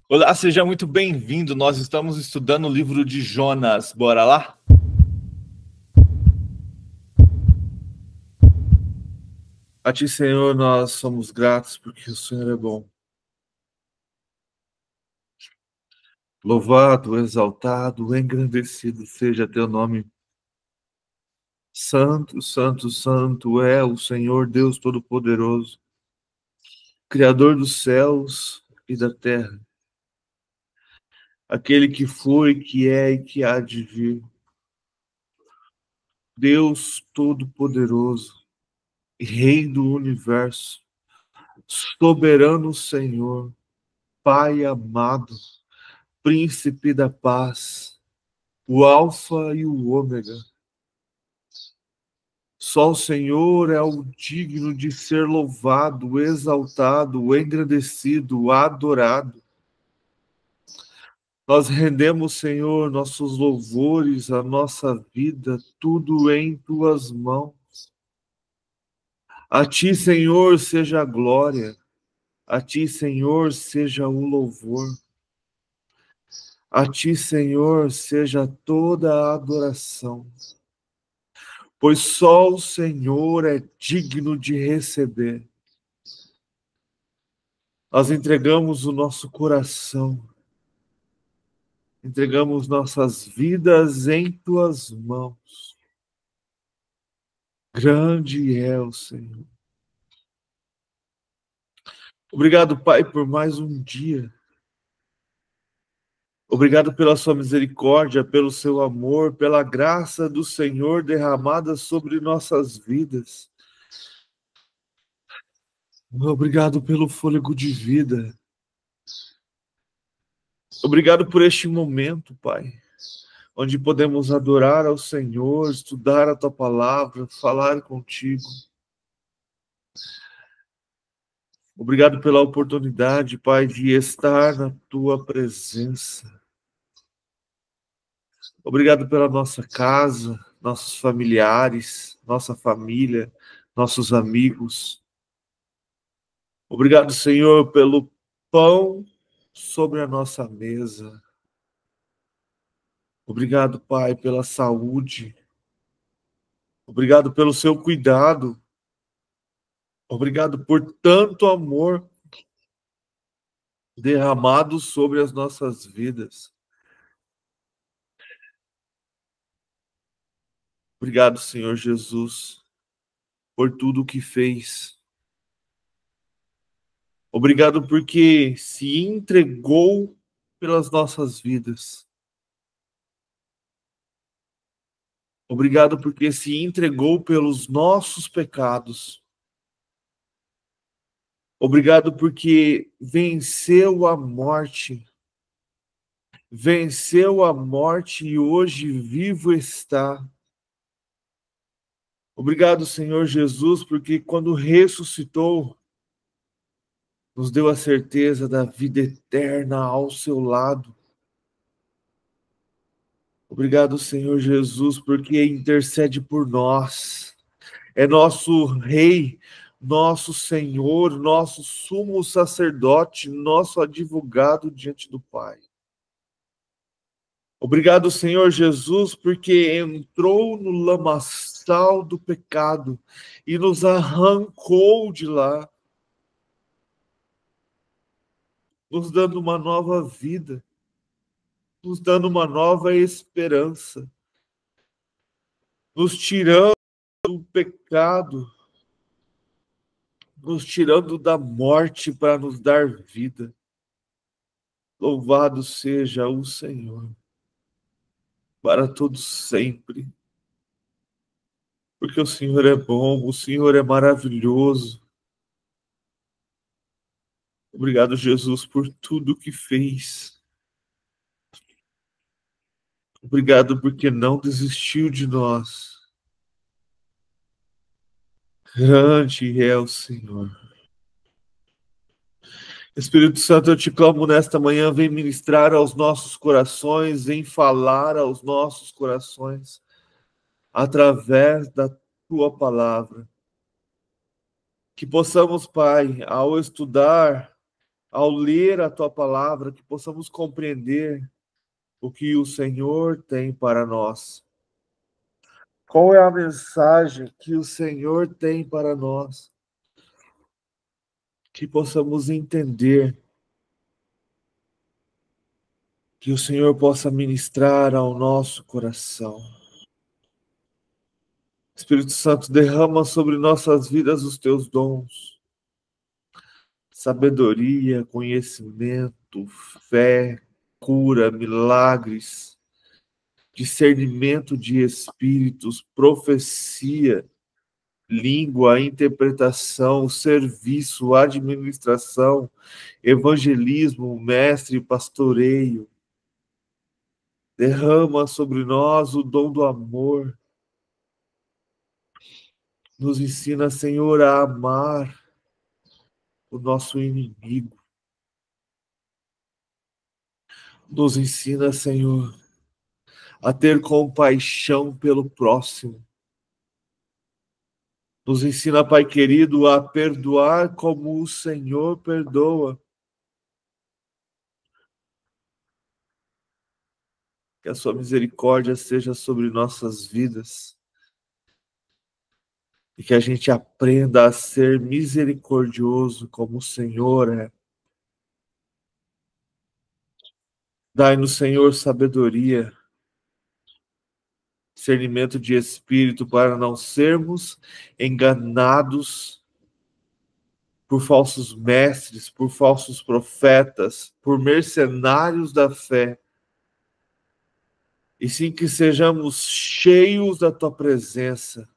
Olá, seja muito bem-vindo. Nós estamos estudando o livro de Jonas. Bora lá? A Ti, Senhor, nós somos gratos porque o Senhor é bom. Louvado, exaltado, engrandecido seja Teu nome. Santo, santo, santo é o Senhor Deus Todo-Poderoso, Criador dos céus e da terra. Aquele que foi, que é e que há de vir. Deus Todo-Poderoso, Rei do universo, soberano Senhor, Pai amado, Príncipe da paz, o Alfa e o Ômega. Só o Senhor é o digno de ser louvado, exaltado, engrandecido, adorado. Nós rendemos, Senhor, nossos louvores, a nossa vida, tudo em tuas mãos. A ti, Senhor, seja a glória, a ti, Senhor, seja o louvor. A ti, Senhor, seja toda a adoração. Pois só o Senhor é digno de receber. Nós entregamos o nosso coração, entregamos nossas vidas em tuas mãos. Grande é o Senhor. Obrigado, Pai, por mais um dia. Obrigado pela sua misericórdia, pelo seu amor, pela graça do Senhor derramada sobre nossas vidas. Obrigado pelo fôlego de vida. Obrigado por este momento, Pai, onde podemos adorar ao Senhor, estudar a Tua palavra, falar contigo. Obrigado pela oportunidade, Pai, de estar na Tua presença. Obrigado pela nossa casa, nossos familiares, nossa família, nossos amigos. Obrigado, Senhor, pelo pão sobre a nossa mesa. Obrigado, Pai, pela saúde. Obrigado pelo seu cuidado. Obrigado por tanto amor derramado sobre as nossas vidas. Obrigado, Senhor Jesus, por tudo o que fez. Obrigado porque se entregou pelas nossas vidas. Obrigado porque se entregou pelos nossos pecados. Obrigado porque venceu a morte. Venceu a morte e hoje vivo está. Obrigado, Senhor Jesus, porque quando ressuscitou, nos deu a certeza da vida eterna ao seu lado. Obrigado, Senhor Jesus, porque intercede por nós. É nosso Rei, nosso Senhor, nosso sumo sacerdote, nosso advogado diante do Pai. Obrigado, Senhor Jesus, porque entrou no lamaçal do pecado e nos arrancou de lá, nos dando uma nova vida, nos dando uma nova esperança, nos tirando do pecado, nos tirando da morte para nos dar vida. Louvado seja o Senhor, para todos sempre, porque o Senhor é bom, o Senhor é maravilhoso. Obrigado, Jesus, por tudo que fez. Obrigado porque não desistiu de nós. Grande é o Senhor. Espírito Santo, eu te clamo nesta manhã, vem ministrar aos nossos corações, vem falar aos nossos corações, através da tua palavra. Que possamos, Pai, ao estudar ao ler a tua palavra, que possamos compreender o que o Senhor tem para nós. Qual é a mensagem que o Senhor tem para nós? Que possamos entender, que o Senhor possa ministrar ao nosso coração. Espírito Santo, derrama sobre nossas vidas os teus dons, sabedoria, conhecimento, fé, cura, milagres, discernimento de espíritos, profecia, língua, interpretação, serviço, administração, evangelismo, mestre, pastoreio. Derrama sobre nós o dom do amor. Nos ensina, Senhor, a amar o nosso inimigo. Nos ensina, Senhor, a ter compaixão pelo próximo. Nos ensina, Pai querido, a perdoar como o Senhor perdoa. Que a sua misericórdia seja sobre nossas vidas. E que a gente aprenda a ser misericordioso como o Senhor é. Dai-nos, Senhor, sabedoria, discernimento de espírito para não sermos enganados por falsos mestres, por falsos profetas, por mercenários da fé. E sim que sejamos cheios da tua presença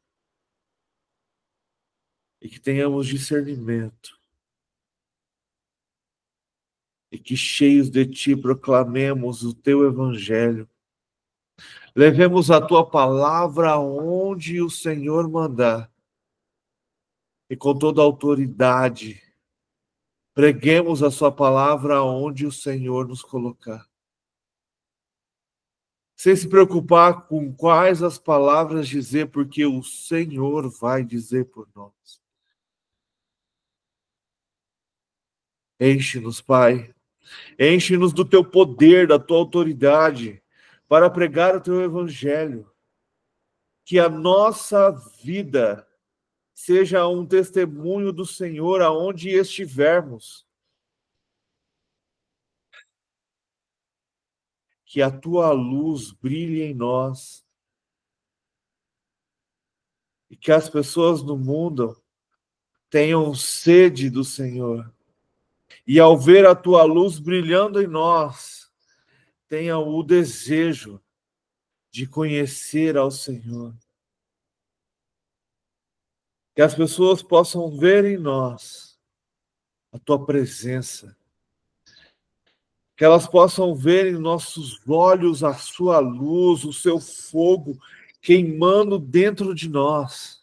e que tenhamos discernimento. E que cheios de ti proclamemos o teu evangelho. Levemos a tua palavra aonde o Senhor mandar. E com toda a autoridade, preguemos a sua palavra aonde o Senhor nos colocar. Sem se preocupar com quais as palavras dizer, porque o Senhor vai dizer por nós. Enche-nos, Pai. Enche-nos do teu poder, da tua autoridade, para pregar o teu evangelho. Que a nossa vida seja um testemunho do Senhor aonde estivermos. Que a tua luz brilhe em nós. E que as pessoas no mundo tenham sede do Senhor. E ao ver a tua luz brilhando em nós, tenham o desejo de conhecer ao Senhor. Que as pessoas possam ver em nós a tua presença. Que elas possam ver em nossos olhos a sua luz, o seu fogo queimando dentro de nós.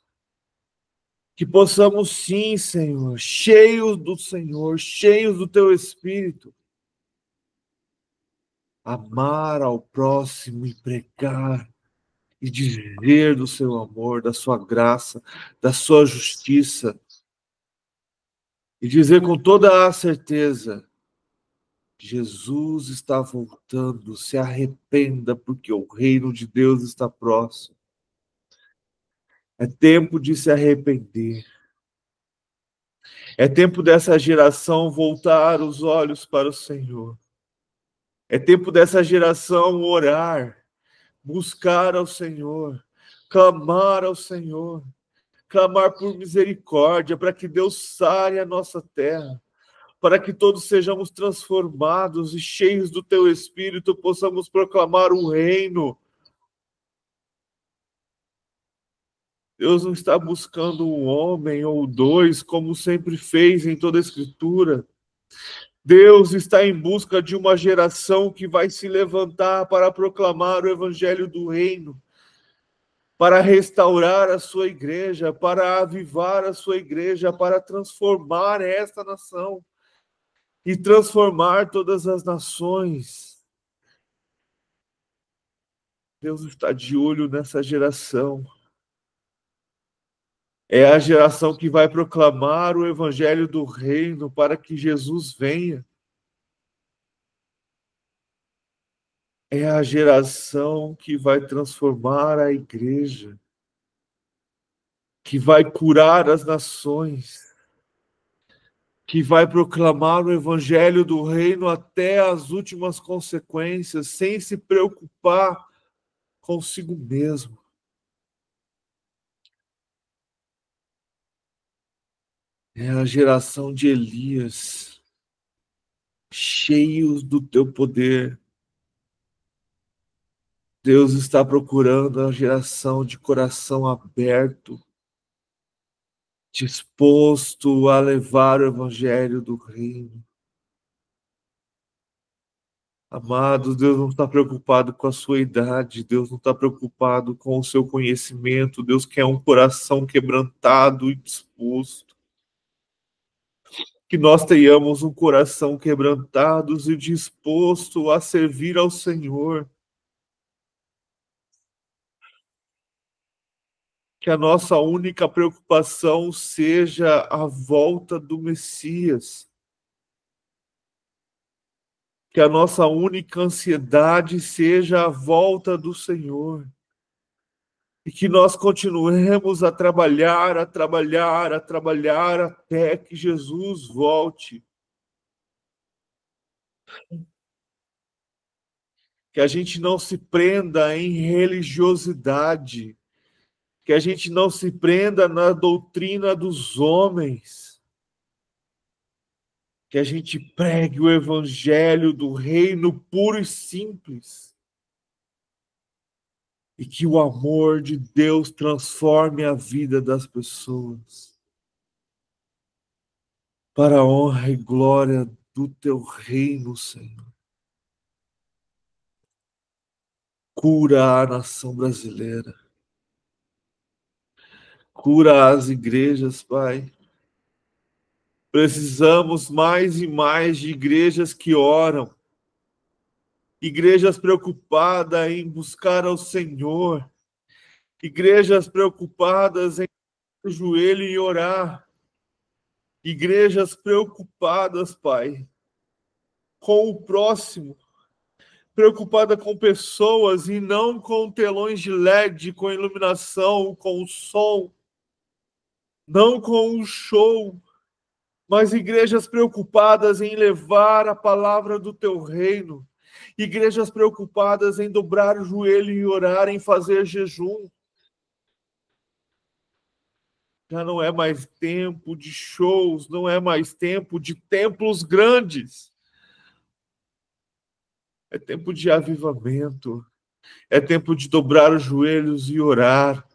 Que possamos sim, Senhor, cheios do Senhor, cheios do teu Espírito, amar ao próximo e pregar e dizer do seu amor, da sua graça, da sua justiça. E dizer com toda a certeza: Jesus está voltando, se arrependa, porque o reino de Deus está próximo. É tempo de se arrepender. É tempo dessa geração voltar os olhos para o Senhor. É tempo dessa geração orar, buscar ao Senhor, clamar ao Senhor, clamar por misericórdia, para que Deus sare a nossa terra, para que todos sejamos transformados e cheios do teu Espírito, possamos proclamar o reino. Deus não está buscando um homem ou dois, como sempre fez em toda a Escritura. Deus está em busca de uma geração que vai se levantar para proclamar o evangelho do reino, para restaurar a sua igreja, para avivar a sua igreja, para transformar esta nação e transformar todas as nações. Deus está de olho nessa geração. É a geração que vai proclamar o evangelho do reino para que Jesus venha. É a geração que vai transformar a igreja, que vai curar as nações, que vai proclamar o evangelho do reino até as últimas consequências, sem se preocupar consigo mesmo. É a geração de Elias, cheios do teu poder. Deus está procurando a geração de coração aberto, disposto a levar o evangelho do reino. Amados, Deus não está preocupado com a sua idade, Deus não está preocupado com o seu conhecimento, Deus quer um coração quebrantado e disposto. Que nós tenhamos um coração quebrantado e disposto a servir ao Senhor. Que a nossa única preocupação seja a volta do Messias. Que a nossa única ansiedade seja a volta do Senhor. E que nós continuemos a trabalhar, a trabalhar, a trabalhar até que Jesus volte. Que a gente não se prenda em religiosidade. Que a gente não se prenda na doutrina dos homens. Que a gente pregue o evangelho do reino puro e simples. E que o amor de Deus transforme a vida das pessoas. Para a honra e glória do teu reino, Senhor. Cura a nação brasileira. Cura as igrejas, Pai. Precisamos mais e mais de igrejas que oram. Igrejas preocupadas em buscar ao Senhor. Igrejas preocupadas em o joelho e orar. Igrejas preocupadas, Pai, com o próximo, preocupada com pessoas e não com telões de LED, com iluminação, com o som, não com o show, mas igrejas preocupadas em levar a palavra do teu reino, igrejas preocupadas em dobrar o joelho e orar, em fazer jejum. Já não é mais tempo de shows, não é mais tempo de templos grandes. É tempo de avivamento. É tempo de dobrar os joelhos e orar.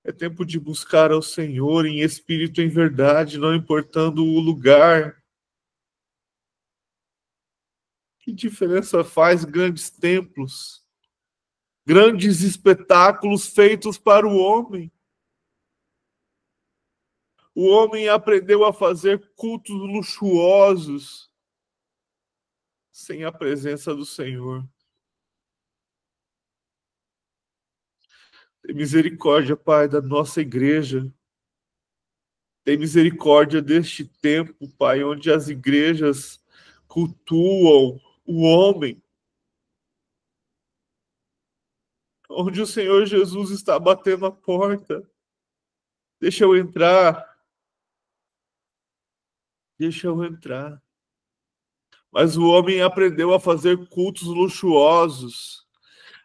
É tempo de buscar ao Senhor em espírito e em verdade, não importando o lugar. Que diferença faz grandes templos, grandes espetáculos feitos para o homem? O homem aprendeu a fazer cultos luxuosos sem a presença do Senhor. Tem misericórdia, Pai, da nossa igreja. Tem misericórdia deste tempo, Pai, onde as igrejas cultuam o homem, onde o Senhor Jesus está batendo a porta. Deixa eu entrar, deixa eu entrar. Mas o homem aprendeu a fazer cultos luxuosos,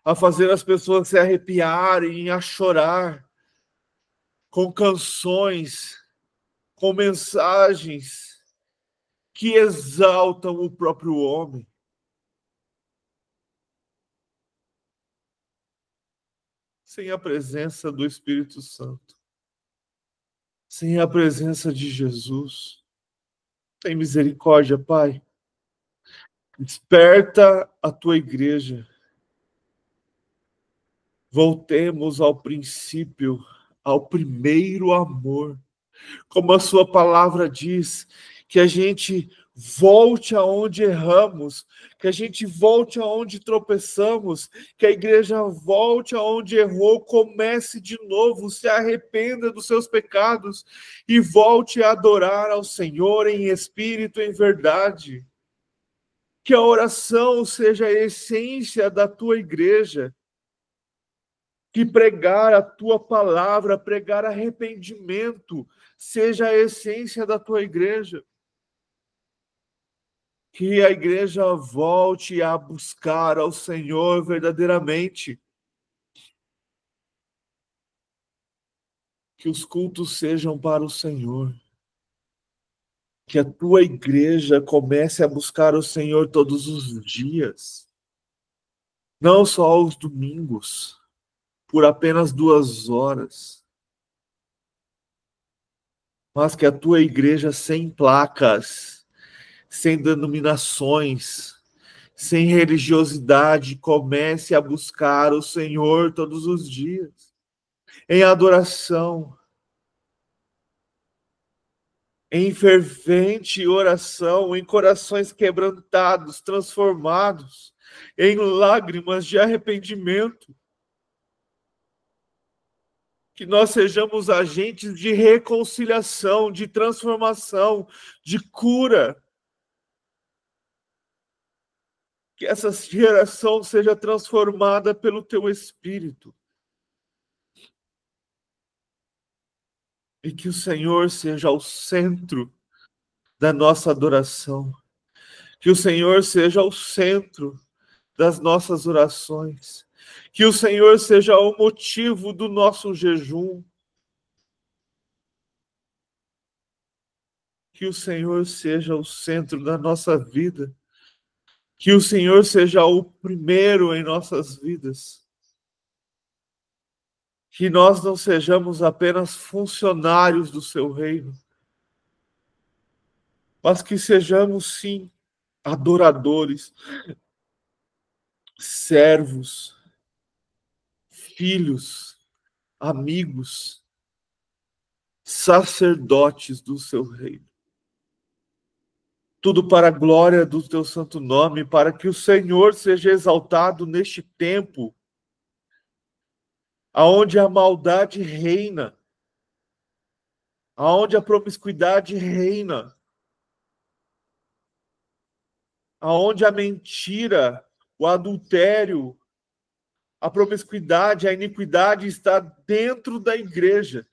a fazer as pessoas se arrepiarem, a chorar, com canções, com mensagens que exaltam o próprio homem. Sem a presença do Espírito Santo, sem a presença de Jesus. Tem misericórdia, Pai. Desperta a tua igreja. Voltemos ao princípio, ao primeiro amor. Como a sua palavra diz, que a gente volte aonde erramos, que a gente volte aonde tropeçamos, que a igreja volte aonde errou, comece de novo, se arrependa dos seus pecados e volte a adorar ao Senhor em espírito e em verdade. Que a oração seja a essência da tua igreja, que pregar a tua palavra, pregar arrependimento, seja a essência da tua igreja. Que a igreja volte a buscar ao Senhor verdadeiramente. Que os cultos sejam para o Senhor. Que a tua igreja comece a buscar o Senhor todos os dias. Não só aos domingos, por apenas 2 horas. Mas que a tua igreja sem placas, sem denominações, sem religiosidade, comece a buscar o Senhor todos os dias, em adoração, em fervente oração, em corações quebrantados, transformados, em lágrimas de arrependimento. Que nós sejamos agentes de reconciliação, de transformação, de cura. Que essa geração seja transformada pelo teu Espírito. E que o Senhor seja o centro da nossa adoração. Que o Senhor seja o centro das nossas orações. Que o Senhor seja o motivo do nosso jejum. Que o Senhor seja o centro da nossa vida. Que o Senhor seja o primeiro em nossas vidas. Que nós não sejamos apenas funcionários do seu reino, mas que sejamos, sim, adoradores, servos, filhos, amigos, sacerdotes do seu reino. Tudo para a glória do teu santo nome, para que o Senhor seja exaltado neste tempo, aonde a maldade reina, aonde a promiscuidade reina, aonde a mentira, o adultério, a promiscuidade, a iniquidade está dentro da igreja,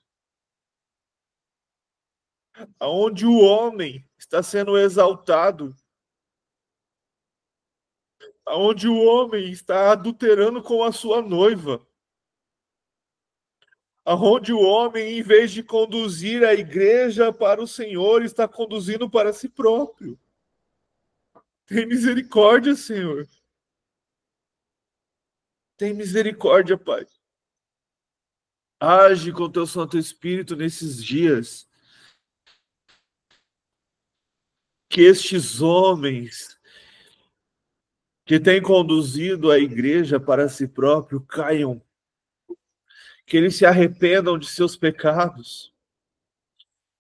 aonde o homem está sendo exaltado, aonde o homem está adulterando com a sua noiva, aonde o homem, em vez de conduzir a igreja para o Senhor, está conduzindo para si próprio. Tem misericórdia, Senhor. Tem misericórdia, Pai. Age com teu Santo Espírito nesses dias. Que estes homens que têm conduzido a igreja para si próprio caiam. Que eles se arrependam de seus pecados.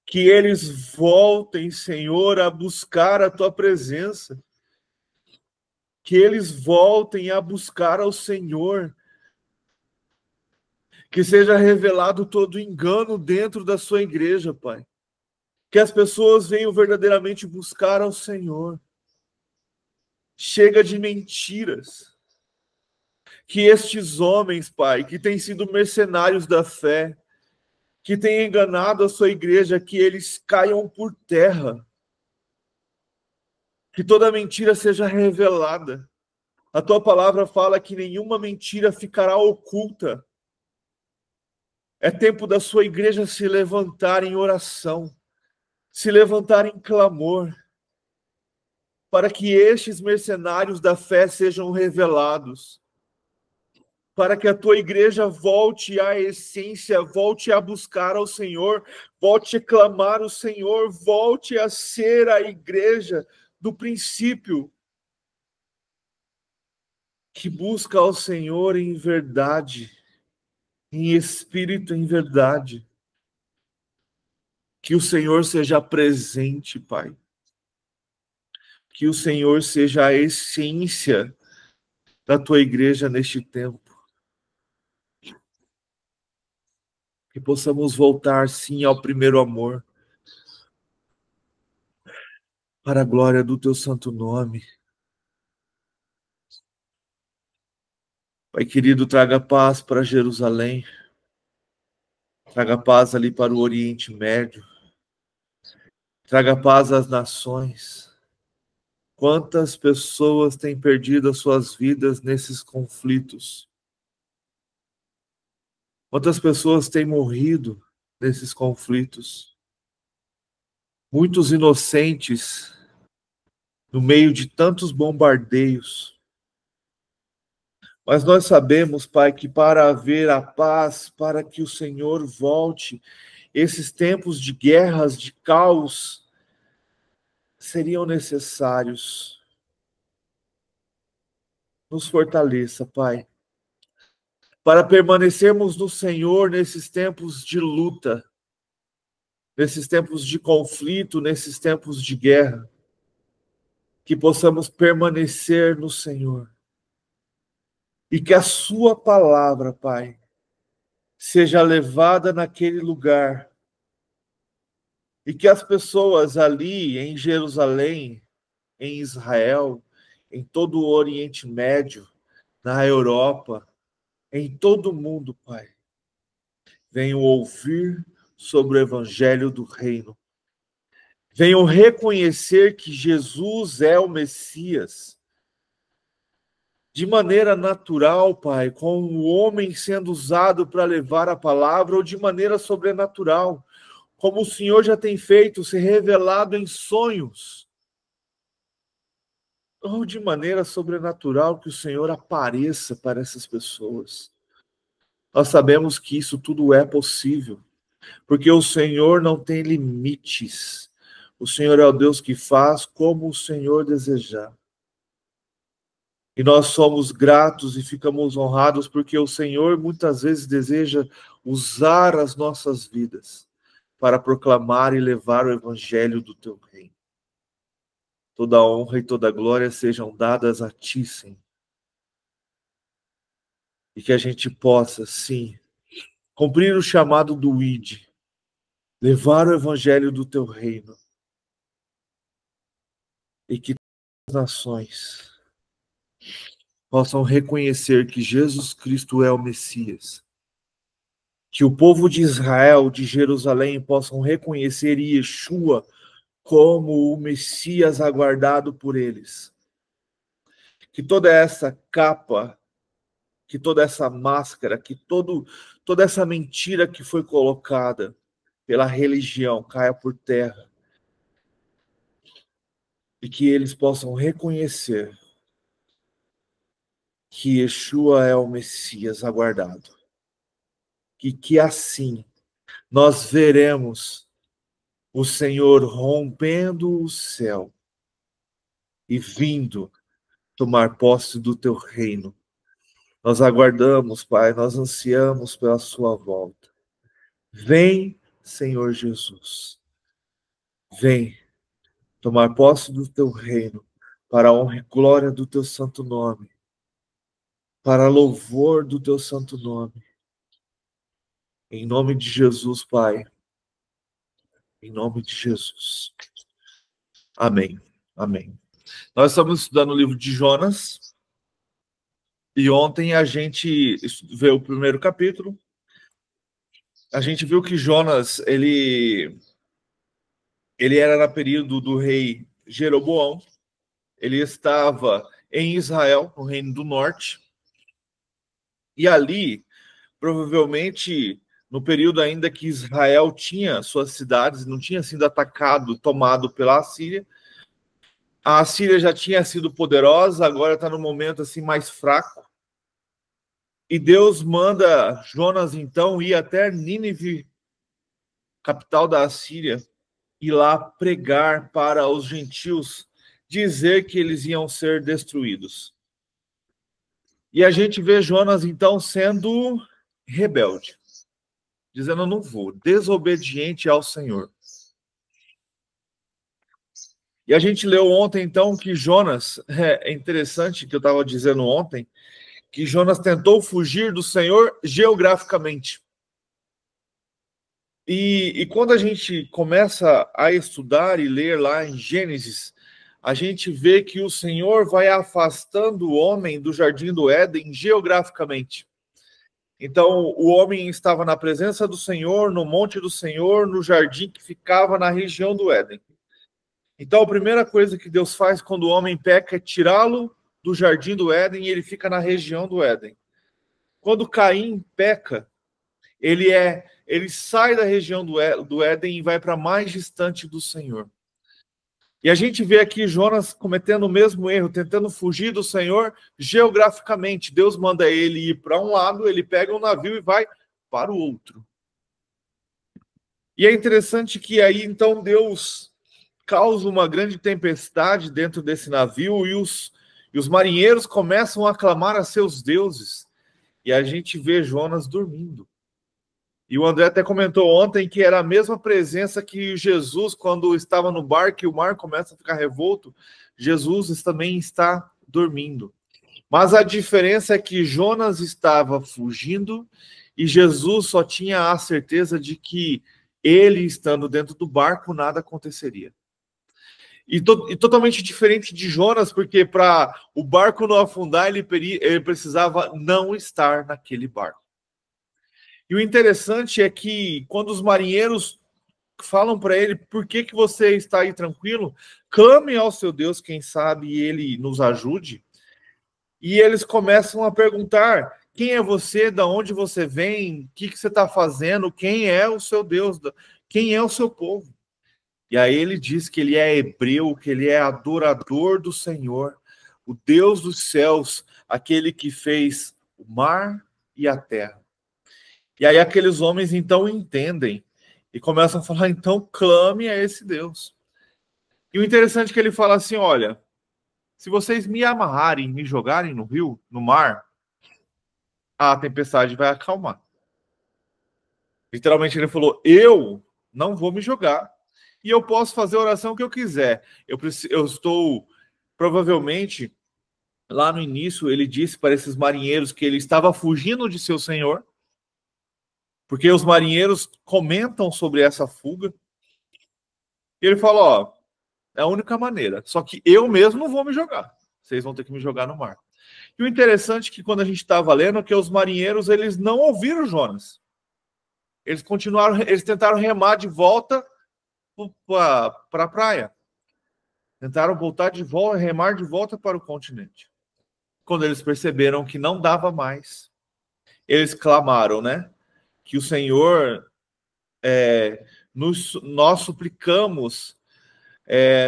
Que eles voltem, Senhor, a buscar a tua presença. Que eles voltem a buscar ao Senhor. Que seja revelado todo engano dentro da sua igreja, Pai. Que as pessoas venham verdadeiramente buscar ao Senhor. Chega de mentiras. Que estes homens, Pai, que têm sido mercenários da fé, que têm enganado a sua igreja, que eles caiam por terra. Que toda mentira seja revelada. A tua palavra fala que nenhuma mentira ficará oculta. É tempo da sua igreja se levantar em oração, se levantar em clamor, para que estes mercenários da fé sejam revelados, para que a tua igreja volte à essência, volte a buscar ao Senhor, volte a clamar ao Senhor, volte a ser a igreja do princípio, que busca ao Senhor em verdade, em espírito, em verdade. Que o Senhor seja presente, Pai. Que o Senhor seja a essência da tua igreja neste tempo. Que possamos voltar, sim, ao primeiro amor. Para a glória do teu santo nome. Pai querido, traga paz para Jerusalém. Traga paz ali para o Oriente Médio. Traga paz às nações. Quantas pessoas têm perdido as suas vidas nesses conflitos? Quantas pessoas têm morrido nesses conflitos? Muitos inocentes no meio de tantos bombardeios. Mas nós sabemos, Pai, que para haver a paz, para que o Senhor volte, esses tempos de guerras, de caos, seriam necessários. Nos fortaleça, Pai, para permanecermos no Senhor nesses tempos de luta, nesses tempos de conflito, nesses tempos de guerra, que possamos permanecer no Senhor. E que a sua palavra, Pai, seja levada naquele lugar. E que as pessoas ali em Jerusalém, em Israel, em todo o Oriente Médio, na Europa, em todo o mundo, Pai, venham ouvir sobre o Evangelho do Reino. Venham reconhecer que Jesus é o Messias. De maneira natural, Pai, com o homem sendo usado para levar a palavra, ou de maneira sobrenatural, como o Senhor já tem feito, se revelado em sonhos, ou de maneira sobrenatural, que o Senhor apareça para essas pessoas. Nós sabemos que isso tudo é possível, porque o Senhor não tem limites. O Senhor é o Deus que faz como o Senhor desejar. E nós somos gratos e ficamos honrados porque o Senhor muitas vezes deseja usar as nossas vidas para proclamar e levar o evangelho do teu reino. Toda a honra e toda a glória sejam dadas a ti, Senhor. E que a gente possa, sim, cumprir o chamado do ID, levar o evangelho do teu reino. E que as nações possam reconhecer que Jesus Cristo é o Messias. Que o povo de Israel, de Jerusalém, possam reconhecer Yeshua como o Messias aguardado por eles. Que toda essa capa, que toda essa máscara, que toda essa mentira que foi colocada pela religião caia por terra. E que eles possam reconhecer que Yeshua é o Messias aguardado. Que assim nós veremos o Senhor rompendo o céu e vindo tomar posse do teu reino. Nós aguardamos, Pai, nós ansiamos pela sua volta. Vem, Senhor Jesus. Vem tomar posse do teu reino, para a honra e glória do teu santo nome, para louvor do teu santo nome. Em nome de Jesus, Pai. Em nome de Jesus. Amém. Amém. Nós estamos estudando o livro de Jonas. E ontem a gente viu o primeiro capítulo. A gente viu que Jonas, ele era no período do rei Jeroboão. Ele estava em Israel, no Reino do Norte. E ali, provavelmente, no período ainda que Israel tinha suas cidades, não tinha sido atacado, tomado pela Assíria. A Assíria já tinha sido poderosa, agora está no momento assim mais fraco. E Deus manda Jonas, então, ir até Nínive, capital da Assíria, ir lá pregar para os gentios, dizer que eles iam ser destruídos. E a gente vê Jonas, então, sendo rebelde, dizendo: eu não vou, desobediente ao Senhor. E a gente leu ontem, então, que Jonas, é interessante que eu estava dizendo ontem, que Jonas tentou fugir do Senhor geograficamente. E quando a gente começa a estudar e ler lá em Gênesis, a gente vê que o Senhor vai afastando o homem do jardim do Éden geograficamente. Então, o homem estava na presença do Senhor, no monte do Senhor, no jardim que ficava na região do Éden. Então, a primeira coisa que Deus faz quando o homem peca é tirá-lo do jardim do Éden e ele fica na região do Éden. Quando Caim peca, ele sai da região do Éden e vai para mais distante do Senhor. E a gente vê aqui Jonas cometendo o mesmo erro, tentando fugir do Senhor geograficamente. Deus manda ele ir para um lado, ele pega um navio e vai para o outro. E é interessante que aí, então, Deus causa uma grande tempestade dentro desse navio e os marinheiros começam a clamar a seus deuses. E a gente vê Jonas dormindo. E o André até comentou ontem que era a mesma presença que Jesus, quando estava no barco e o mar começa a ficar revolto, Jesus também está dormindo. Mas a diferença é que Jonas estava fugindo e Jesus só tinha a certeza de que ele, estando dentro do barco, nada aconteceria. E totalmente diferente de Jonas, porque para o barco não afundar, ele precisava não estar naquele barco. E o interessante é que quando os marinheiros falam para ele, por que você está aí tranquilo? Clame ao seu Deus, quem sabe ele nos ajude. E eles começam a perguntar, quem é você, de onde você vem, o que você está fazendo, quem é o seu Deus, quem é o seu povo. E aí ele diz que ele é hebreu, que ele é adorador do Senhor, o Deus dos céus, aquele que fez o mar e a terra. E aí aqueles homens então entendem e começam a falar, então clame a esse Deus. E o interessante é que ele fala assim, olha, se vocês me amarrarem, me jogarem no rio, no mar, a tempestade vai acalmar. Literalmente ele falou, eu não vou me jogar e eu posso fazer a oração que eu quiser. Eu estou, provavelmente, lá no início, ele disse para esses marinheiros que ele estava fugindo de seu senhor, porque os marinheiros comentam sobre essa fuga. E ele fala, ó, é a única maneira, só que eu mesmo não vou me jogar. Vocês vão ter que me jogar no mar. E o interessante é que quando a gente estava lendo, que os marinheiros, eles não ouviram Jonas. Eles tentaram remar de volta para a praia. Tentaram voltar de volta, remar de volta para o continente. Quando eles perceberam que não dava mais, eles clamaram, né? Que o Senhor, nós suplicamos,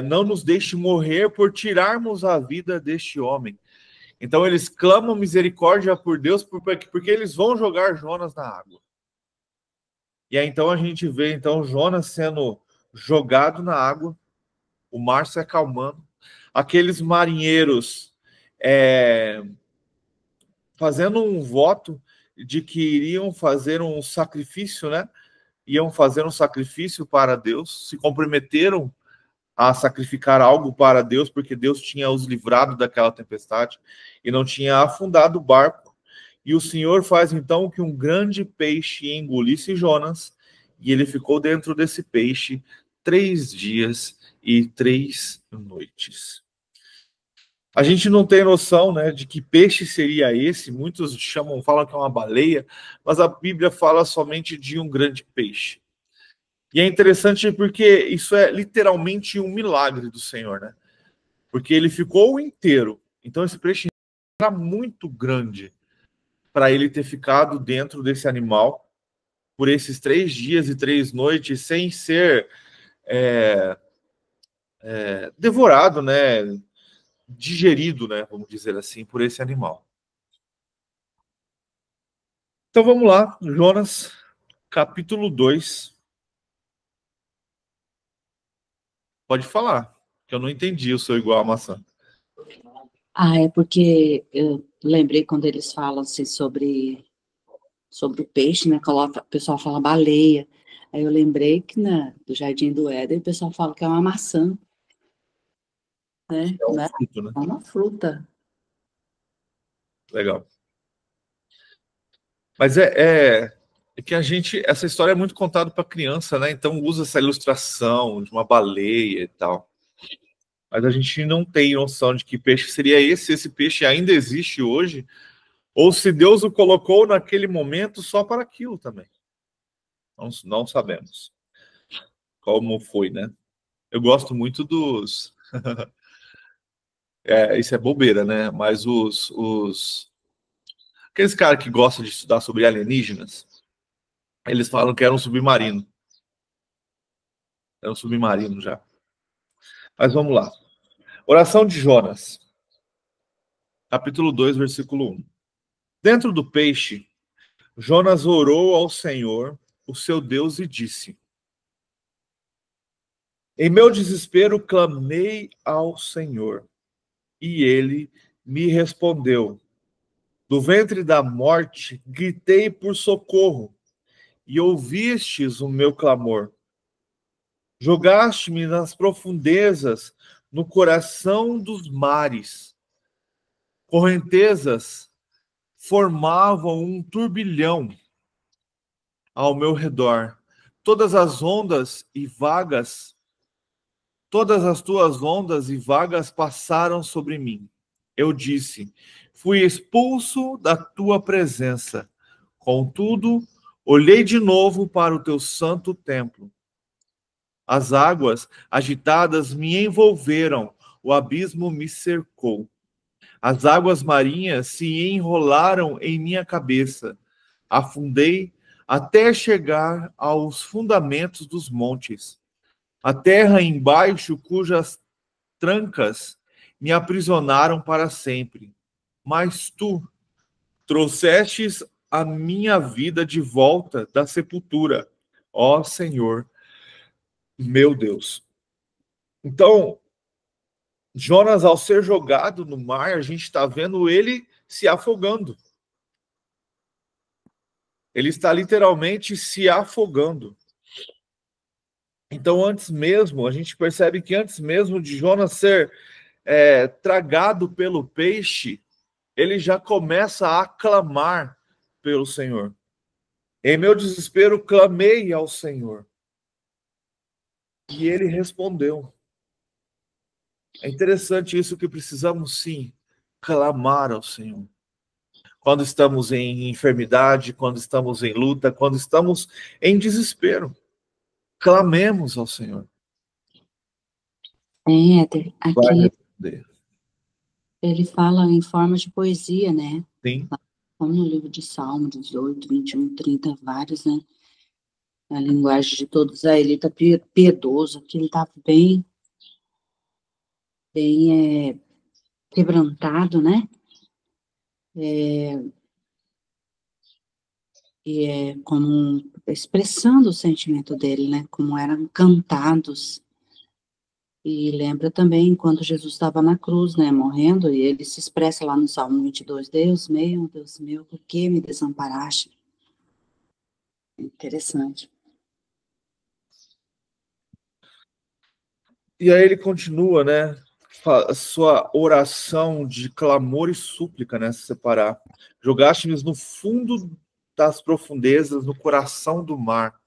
não nos deixe morrer por tirarmos a vida deste homem. Então eles clamam misericórdia por Deus porque eles vão jogar Jonas na água. E aí então a gente vê então Jonas sendo jogado na água, o mar se acalmando, aqueles marinheiros fazendo um voto de que iriam fazer um sacrifício, né? Iam fazer um sacrifício para Deus, se comprometeram a sacrificar algo para Deus, porque Deus tinha os livrado daquela tempestade e não tinha afundado o barco. E o Senhor faz então que um grande peixe engolisse Jonas, e ele ficou dentro desse peixe 3 dias e 3 noites. A gente não tem noção, né, de que peixe seria esse. Muitos falam que é uma baleia, mas a Bíblia fala somente de um grande peixe. E é interessante porque isso é literalmente um milagre do Senhor, né? Porque ele ficou inteiro. Então esse peixe era muito grande para ele ter ficado dentro desse animal por esses 3 dias e 3 noites sem ser devorado, né? Digerido, né? Vamos dizer assim, por esse animal. Então vamos lá, Jonas, capítulo 2. Pode falar, que eu não entendi, eu sou igual a maçã. É porque eu lembrei quando eles falam assim, sobre o peixe, né? O pessoal fala baleia. Aí eu lembrei que do Jardim do Éden o pessoal fala que é uma maçã. né? É um fruto, né? É uma fruta. Legal. Mas é que essa história é muito contada para criança, né? Então usa essa ilustração de uma baleia e tal. Mas a gente não tem noção de que peixe seria esse, se esse peixe ainda existe hoje, ou se Deus o colocou naquele momento só para aquilo também. Não sabemos como foi, né? Eu gosto muito dos... isso é bobeira, né? Mas aqueles caras que gostam de estudar sobre alienígenas, eles falam que era um submarino. Era um submarino já. Mas vamos lá. Oração de Jonas. Capítulo 2, versículo 1. Dentro do peixe, Jonas orou ao Senhor, o seu Deus, e disse: Em meu desespero clamei ao Senhor, e ele me respondeu. Do ventre da morte gritei por socorro, e ouvistes o meu clamor. Jogaste-me nas profundezas, no coração dos mares. Correntezas formavam um turbilhão ao meu redor. Todas as ondas e vagas, todas as tuas ondas e vagas passaram sobre mim. Eu disse: fui expulso da tua presença. Contudo, olhei de novo para o teu santo templo. As águas agitadas me envolveram, o abismo me cercou. As águas marinhas se enrolaram em minha cabeça. Afundei até chegar aos fundamentos dos montes. A terra embaixo, cujas trancas me aprisionaram para sempre. Mas tu trouxestes a minha vida de volta da sepultura, ó Senhor, meu Deus. Então, Jonas, ao ser jogado no mar, a gente está vendo ele se afogando. Ele está literalmente se afogando. Então, antes mesmo, a gente percebe que antes mesmo de Jonas ser tragado pelo peixe, ele já começa a clamar pelo Senhor. Em meu desespero, clamei ao Senhor. E ele respondeu. É interessante isso, que precisamos sim clamar ao Senhor. Quando estamos em enfermidade, quando estamos em luta, quando estamos em desespero, clamemos ao Senhor. Éder, Vai aqui responder. ele fala em forma de poesia, né? Sim. Como no livro de Salmo 18, 21, 30, vários, né? A linguagem de todos. Aí ele tá piedoso, aqui ele tá bem quebrantado, né? E é como expressando o sentimento dele, né? Como eram cantados. E lembra também quando Jesus estava na cruz, né? Morrendo, e ele se expressa lá no Salmo 22, Deus meu, por que me desamparaste? Interessante. E aí ele continua, né? A sua oração de clamor e súplica, né? Se separar. Jogaste-nos no fundo das profundezas, no coração do mar.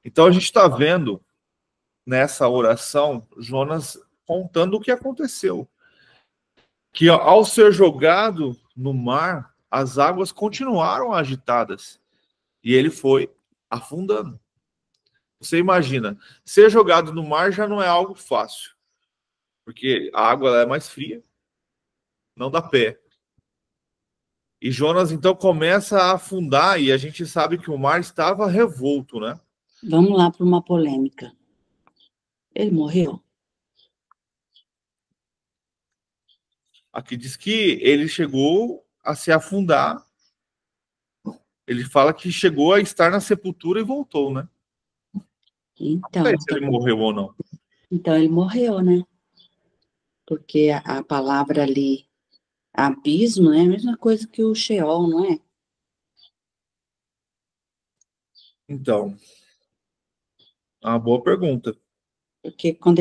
Então a gente está vendo nessa oração Jonas contando o que aconteceu. Que ao ser jogado no mar, as águas continuaram agitadas e ele foi afundando. Você imagina, ser jogado no mar já não é algo fácil, porque a água ela é mais fria, não dá pé. E Jonas então começa a afundar e a gente sabe que o mar estava revolto, né? Vamos lá para uma polêmica. Ele morreu? Aqui diz que ele chegou a se afundar. Ele fala que chegou a estar na sepultura e voltou, né? Não sei Então, se ele morreu ou não. então ele morreu, né? Porque a palavra ali, abismo, é a mesma coisa que o Sheol, não é? Então, uma boa pergunta. Porque quando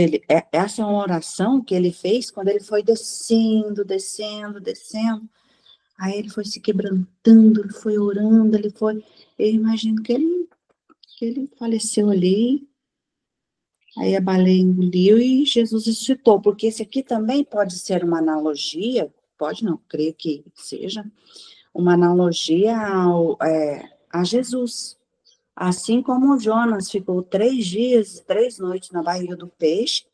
essa é uma oração que ele fez quando ele foi descendo, descendo, descendo. Aí ele foi se quebrantando, ele foi orando, eu imagino que ele faleceu ali, aí a baleia engoliu e Jesus ressuscitou, porque esse aqui também pode ser uma analogia, pode não, creio que seja, uma analogia a Jesus. Assim como o Jonas ficou 3 dias, 3 noites na barriga do peixe,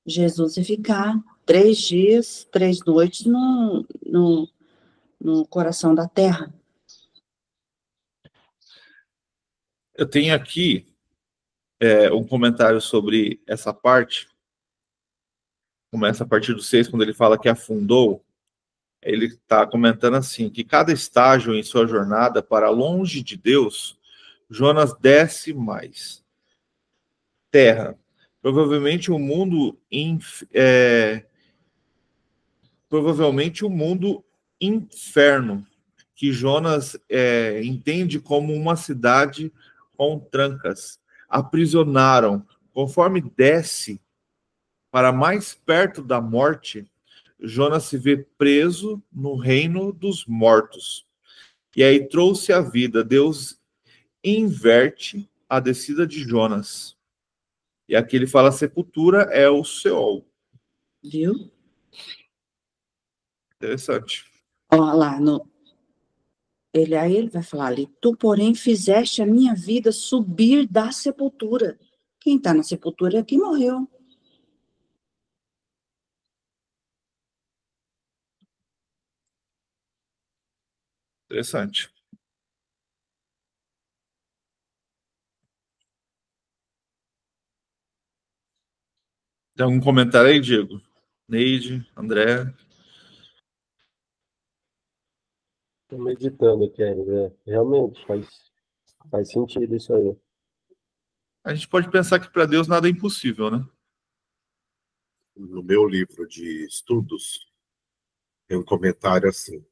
Jesus ia ficar 3 dias, 3 noites no coração da terra. Eu tenho aqui um comentário sobre essa parte. Começa a partir do 6, quando ele fala que afundou. Ele está comentando assim, que cada estágio em sua jornada para longe de Deus, Jonas desce mais. Terra. Provavelmente o mundo provavelmente o mundo inferno, que Jonas entende como uma cidade com trancas. Aprisionaram. Conforme desce para mais perto da morte, Jonas se vê preso no reino dos mortos. E aí trouxe a vida. Deus inverte a descida de Jonas. E aqui ele fala: sepultura é o Seol. Viu? Interessante. Ó, lá, aí ele vai falar ali, tu, porém, fizeste a minha vida subir da sepultura. Quem está na sepultura é quem morreu. Interessante. Tem algum comentário aí, Diego? Neide, André? Tô meditando aqui ainda. Realmente faz sentido isso aí. A gente pode pensar que para Deus nada é impossível, né? No meu livro de estudos, tem um comentário assim: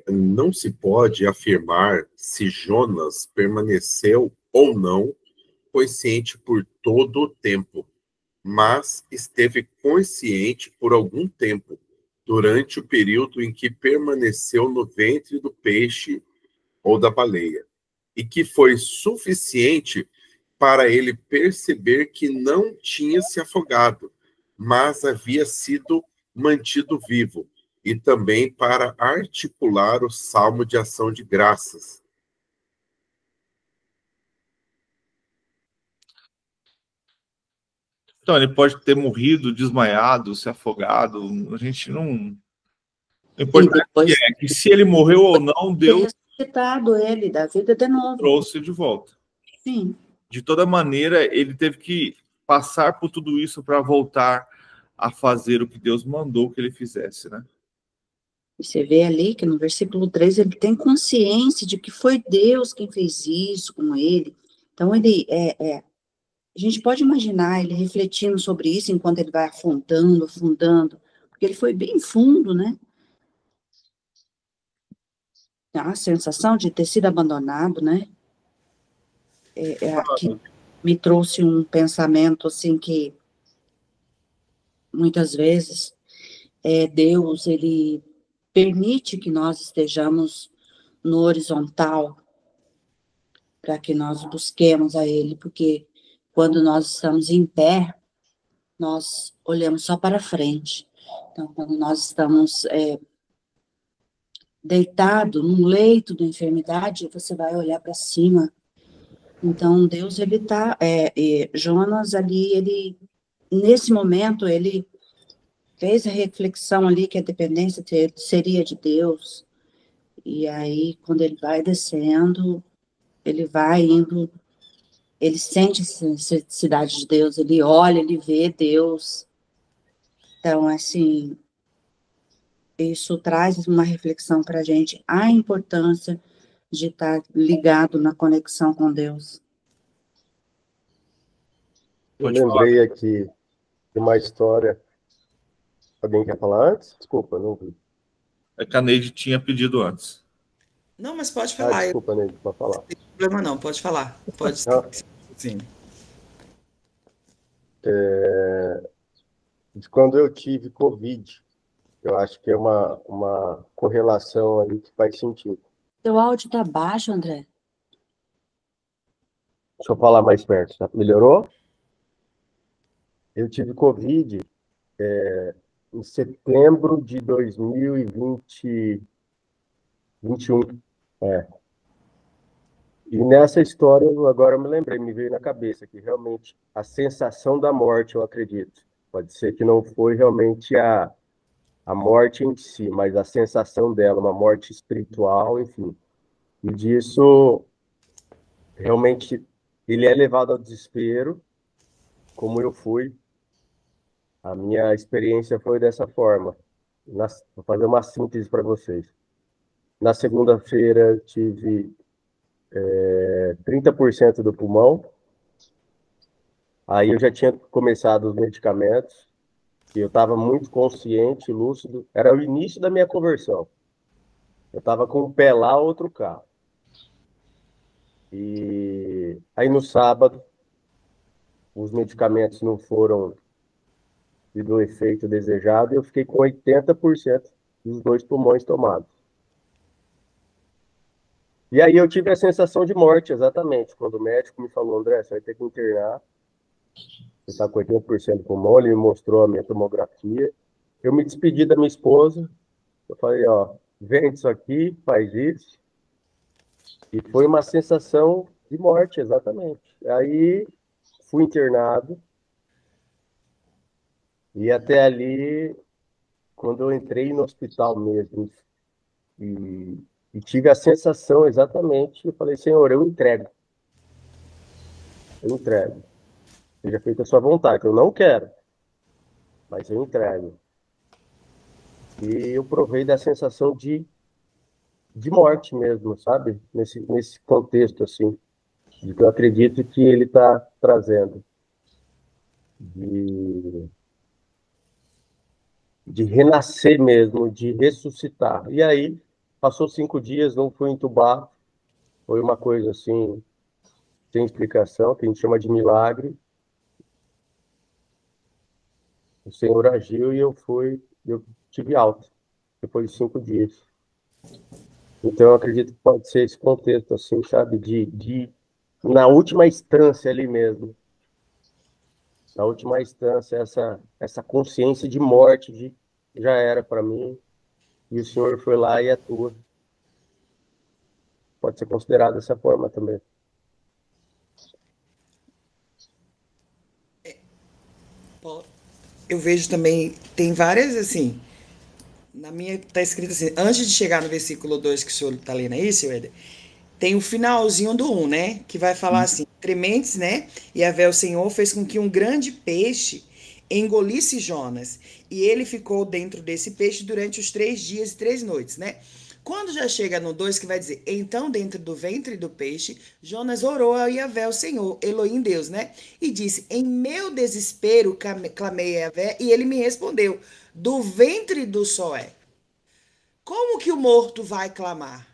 não se pode afirmar se Jonas permaneceu ou não consciente por todo o tempo, mas esteve consciente por algum tempo, durante o período em que permaneceu no ventre do peixe ou da baleia, e que foi suficiente para ele perceber que não tinha se afogado, mas havia sido mantido vivo, e também para articular o salmo de ação de graças. Então, ele pode ter morrido, desmaiado, se afogado. A gente não. O E importante depois é que se ele morreu ou não, ter Deus ressuscitado ele da vida de novo. trouxe de volta. Sim. De toda maneira, ele teve que passar por tudo isso para voltar a fazer o que Deus mandou que ele fizesse, né? E você vê ali que no versículo 3 ele tem consciência de que foi Deus quem fez isso com ele. Então, a gente pode imaginar ele refletindo sobre isso enquanto ele vai afundando, afundando, porque ele foi bem fundo, né? A sensação de ter sido abandonado, né? Que me trouxe um pensamento, assim, que muitas vezes Deus, ele permite que nós estejamos no horizontal para que nós busquemos a Ele, porque quando nós estamos em pé, nós olhamos só para frente. Então, quando nós estamos deitado num leito de enfermidade, você vai olhar para cima. Então, Deus, ele está... Jonas ali, nesse momento, ele fez a reflexão ali que a dependência seria de Deus. E aí, quando ele vai descendo, ele vai indo, ele sente a necessidade de Deus, ele olha, ele vê Deus. Então, assim, isso traz uma reflexão para a gente, a importância de estar ligado na conexão com Deus. Eu lembrei aqui de uma história. Alguém quer falar antes? Desculpa, não vi. É que a Neide tinha pedido antes. Não, mas pode falar. Desculpa, Neide, pode falar. Não tem problema não, pode falar. Pode Não. sim. de quando eu tive Covid. Eu acho que é uma correlação ali que faz sentido. Seu áudio tá baixo, André. Deixa eu falar mais perto, tá? Melhorou? Eu tive Covid em setembro de 2021. É. E nessa história, agora eu me lembrei, me veio na cabeça que realmente a sensação da morte, eu acredito. Pode ser que não foi realmente a morte em si, mas a sensação dela, uma morte espiritual, enfim. E disso, realmente, ele é levado ao desespero, como eu fui. A minha experiência foi dessa forma. Vou fazer uma síntese para vocês. Na segunda-feira, eu tive 30% do pulmão. Aí eu já tinha começado os medicamentos. E eu estava muito consciente, lúcido. Era o início da minha conversão. Eu estava com um pé lá, outro cá. E aí no sábado, os medicamentos não foram do efeito desejado e eu fiquei com 80% dos 2 pulmões tomados. E aí eu tive a sensação de morte, exatamente, quando o médico me falou, André, você vai ter que internar, você está com 80% do pulmão, ele me mostrou a minha tomografia. Eu me despedi da minha esposa, eu falei, ó, vende isso aqui, faz isso. E foi uma sensação de morte, exatamente. Aí fui internado e até ali, quando eu entrei no hospital mesmo e tive a sensação exatamente, eu falei, Senhor, eu entrego, seja feita a sua vontade, eu não quero, mas eu entrego. E eu provei da sensação de morte mesmo, sabe? Nesse contexto, assim, de que eu acredito que ele está trazendo. De renascer mesmo, de ressuscitar. E aí, passou 5 dias, não fui entubado, foi uma coisa assim, sem explicação, que a gente chama de milagre. O Senhor agiu e eu tive alta, depois de 5 dias. Então, eu acredito que pode ser esse contexto, assim, sabe, na última instância ali mesmo, na última instância, essa consciência de morte, já era para mim, e o Senhor foi lá e atua. Pode ser considerado dessa forma também. Eu vejo também, tem várias, assim, na minha tá escrito assim, antes de chegar no versículo 2 que o senhor tá lendo aí, seu Éder, tem o finalzinho do 1, né, que vai falar assim, trementes, né, e Yahvé, o Senhor, fez com que um grande peixe engolisse Jonas, e ele ficou dentro desse peixe durante os 3 dias e 3 noites, né. Quando já chega no 2, que vai dizer, então dentro do ventre do peixe, Jonas orou a Yahvé, o Senhor, Elohim Deus, né? E disse, em meu desespero clamei a Yahvé e ele me respondeu, do ventre do Soé. Como que o morto vai clamar?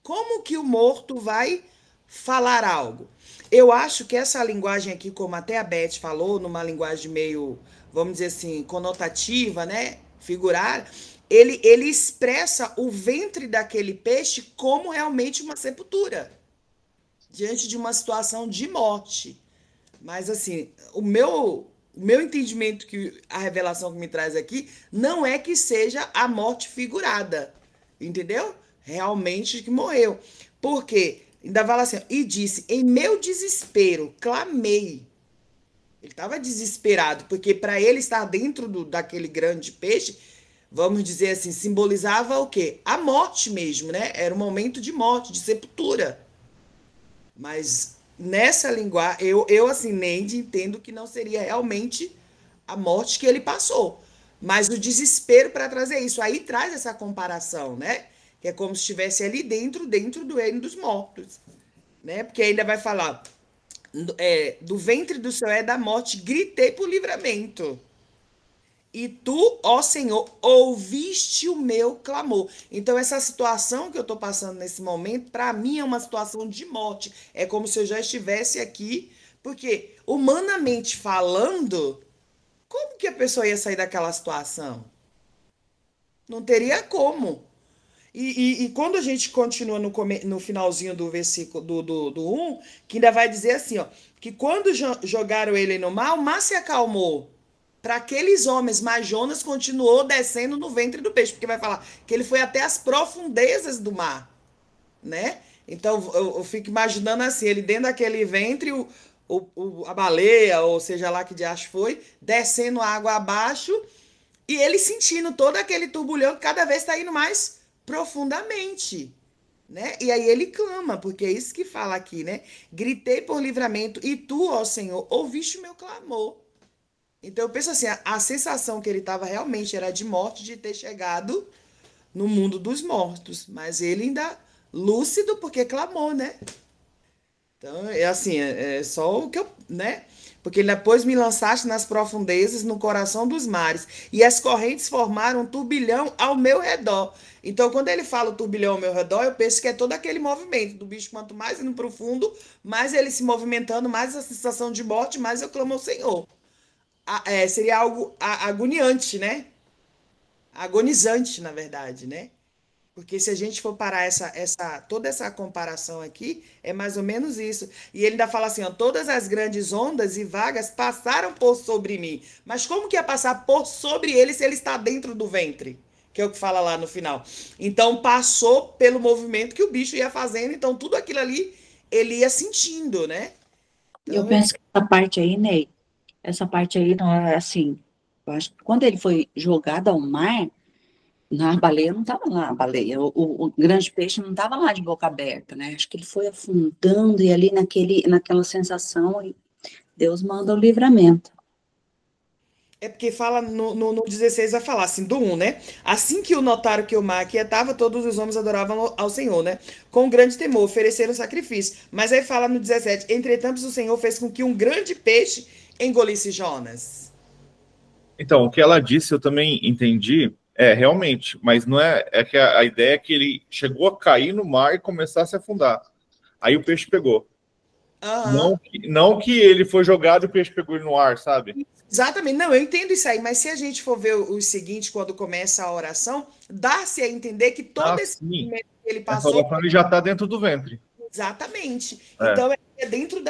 Como que o morto vai falar algo? Eu acho que essa linguagem aqui, como até a Beth falou, numa linguagem meio, vamos dizer assim, conotativa, né? Figurar, ele expressa o ventre daquele peixe como realmente uma sepultura, diante de uma situação de morte. Mas, assim, o meu entendimento, que a revelação que me traz aqui, não é que seja a morte figurada, entendeu? Realmente que morreu. Porque, ainda fala assim, e disse, em meu desespero, clamei. Ele estava desesperado, porque para ele estar dentro daquele grande peixe, vamos dizer assim, simbolizava o quê? A morte mesmo, né? Era um momento de morte, de sepultura. Mas nessa linguagem, eu assim, Neide, entendo que não seria realmente a morte que ele passou, mas o desespero para trazer isso. Aí traz essa comparação, né? Que é como se estivesse ali dentro do reino dos mortos, né? Porque ainda vai falar, do ventre do céu é da morte, gritei por livramento. E tu, ó Senhor, ouviste o meu clamor. Então, essa situação que eu estou passando nesse momento, para mim, é uma situação de morte. É como se eu já estivesse aqui Porque, humanamente falando, como que a pessoa ia sair daquela situação? Não teria como. E quando a gente continua no finalzinho do versículo do 1, que ainda vai dizer assim, ó, que quando jogaram ele no mar, o mar se acalmou. Para aqueles homens, mas Jonas continuou descendo no ventre do peixe, porque vai falar que ele foi até as profundezas do mar, né? Então eu fico imaginando assim, ele dentro daquele ventre, a baleia, ou seja lá que diacho foi, descendo água abaixo, e ele sentindo todo aquele turbulhão que cada vez está indo mais profundamente, né? E aí ele clama, porque é isso que fala aqui, né? Gritei por livramento e tu, ó Senhor, ouviste o meu clamor. Então eu penso assim, a sensação que ele estava realmente era de morte, de ter chegado no mundo dos mortos, mas ele ainda lúcido porque clamou, né? Então é assim, é só o que eu, né? Porque depois me lançaste nas profundezas, no coração dos mares, e as correntes formaram um turbilhão ao meu redor. Então, quando ele fala o turbilhão ao meu redor, eu penso que é todo aquele movimento do bicho, quanto mais indo para o fundo, mais ele se movimentando, mais a sensação de morte, mais eu clamo ao Senhor. Seria algo agoniante, né? Agonizante, na verdade, né? Porque se a gente for parar toda essa comparação aqui, é mais ou menos isso. E ele ainda fala assim, ó, todas as grandes ondas e vagas passaram por sobre mim. Mas como que ia passar por sobre ele se ele está dentro do ventre? Que é o que fala lá no final. Então, passou pelo movimento que o bicho ia fazendo. Então, tudo aquilo ali, ele ia sentindo, né? Então, eu penso que essa parte aí, Ney, essa parte aí não é assim. Eu acho que quando ele foi jogado ao mar, a baleia não estava lá, a baleia, o grande peixe não estava lá de boca aberta, né? Acho que ele foi afundando e ali naquela sensação, Deus manda o livramento. é porque fala no 16, vai falar assim, do 1, né? Assim que o notaram que o mar aquietava, todos os homens adoravam ao Senhor, né? Com grande temor, ofereceram sacrifício. Mas aí fala no 17, entretanto o Senhor fez com que um grande peixe engolisse Jonas. Então, o que ela disse eu também entendi, realmente, mas não é que a ideia é que ele chegou a cair no mar e começar a se afundar. Aí o peixe pegou. Aham. Não que ele foi jogado e o peixe pegou ele no ar, sabe? Exatamente, não, eu entendo isso aí, mas se a gente for ver o seguinte, quando começa a oração, dá-se a entender que todo esse Sim. momento que ele Essa passou. oração ele já está dentro do ventre. Exatamente. Então é dentro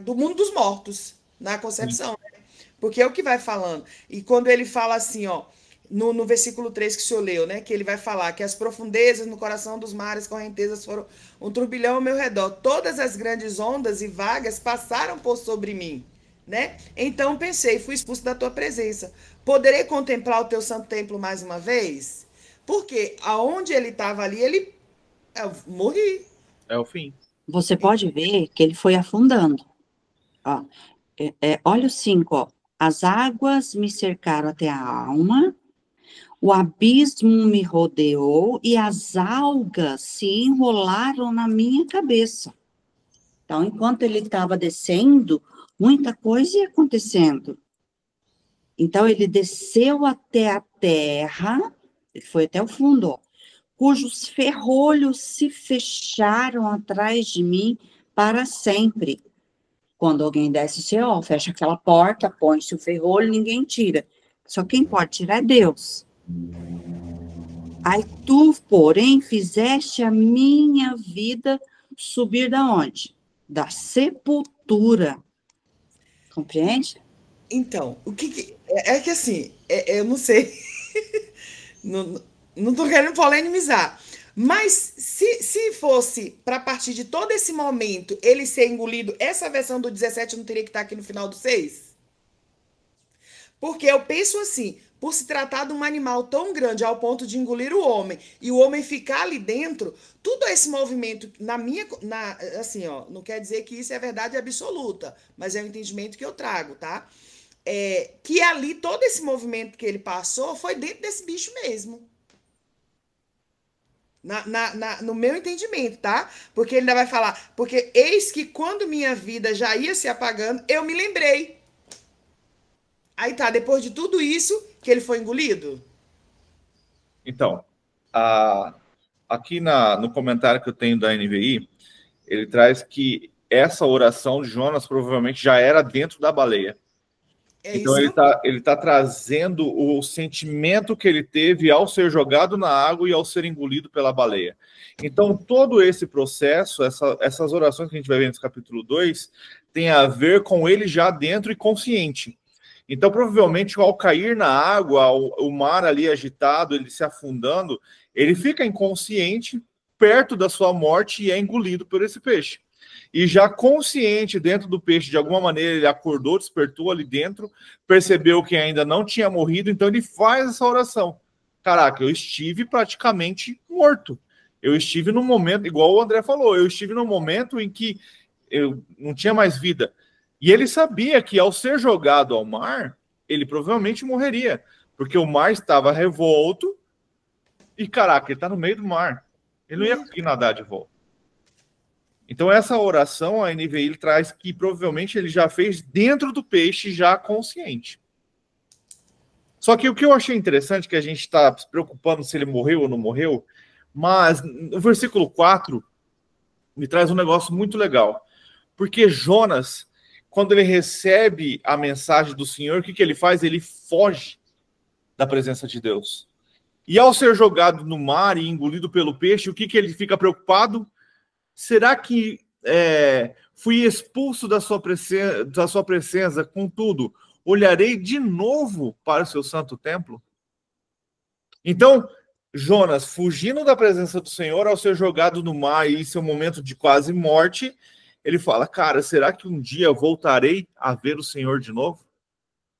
do mundo dos mortos, na concepção, né? Porque é o que vai falando. E quando ele fala assim, ó, no versículo 3 que o senhor leu, né? Que ele vai falar que as profundezas no coração dos mares, correntezas foram um turbilhão ao meu redor. Todas as grandes ondas e vagas passaram por sobre mim, né? Então pensei, fui expulso da tua presença. Poderei contemplar o teu santo templo mais uma vez? Porque aonde ele estava ali, eu morri. É o fim. Você pode ver que ele foi afundando. Ó, olha o 5, ó. As águas me cercaram até a alma, o abismo me rodeou e as algas se enrolaram na minha cabeça. Então, enquanto ele estava descendo, muita coisa ia acontecendo. Então, ele desceu até a terra, ele foi até o fundo, ó, cujos ferrolhos se fecharam atrás de mim para sempre. Quando alguém desce, você fecha aquela porta, põe-se o ferrolho, ninguém tira. Só quem pode tirar é Deus. Aí tu, porém, fizeste a minha vida subir da onde? Da sepultura. Compreende? Então, o que é que assim, eu não sei, não tô querendo polemizar, mas se fosse para partir de todo esse momento ele ser engolido, essa versão do 17 não teria que estar aqui no final do 6? Porque eu penso assim, por se tratar de um animal tão grande ao ponto de engolir o homem e o homem ficar ali dentro, tudo esse movimento assim, ó, não quer dizer que isso é verdade absoluta, mas é o entendimento que eu trago, tá? Que ali todo esse movimento que ele passou foi dentro desse bicho mesmo. No meu entendimento, tá? Porque ele ainda vai falar, porque eis que quando minha vida já ia se apagando, eu me lembrei. Aí tá, depois de tudo isso, que ele foi engolido? Então, aqui no comentário que eu tenho da NVI, ele traz que essa oração de Jonas provavelmente já era dentro da baleia. Então ele tá trazendo o sentimento que ele teve ao ser jogado na água e ao ser engolido pela baleia. Então todo esse processo, essas orações que a gente vai ver nesse capítulo 2, tem a ver com ele já dentro e consciente. Então provavelmente ao cair na água, o mar ali agitado, ele se afundando, ele fica inconsciente perto da sua morte e é engolido por esse peixe. E já consciente dentro do peixe, de alguma maneira, ele acordou, despertou ali dentro, percebeu que ainda não tinha morrido, então ele faz essa oração. Caraca, eu estive praticamente morto. Eu estive num momento, igual o André falou, eu estive num momento em que eu não tinha mais vida. E ele sabia que ao ser jogado ao mar, ele provavelmente morreria, porque o mar estava revolto e, caraca, ele está no meio do mar. Ele não ia conseguir nadar de volta. Então, essa oração, a NVI traz que provavelmente ele já fez dentro do peixe, já consciente. Só que o que eu achei interessante, que a gente está se preocupando se ele morreu ou não morreu, mas no versículo 4 me traz um negócio muito legal. Porque Jonas, quando ele recebe a mensagem do Senhor, o que ele faz? Ele foge da presença de Deus. E ao ser jogado no mar e engolido pelo peixe, o que ele fica preocupado? Será que fui expulso da sua presença, contudo, olharei de novo para o seu santo templo? Então, Jonas, fugindo da presença do Senhor, ao ser jogado no mar e em seu momento de quase morte, ele fala, cara, será que um dia voltarei a ver o Senhor de novo?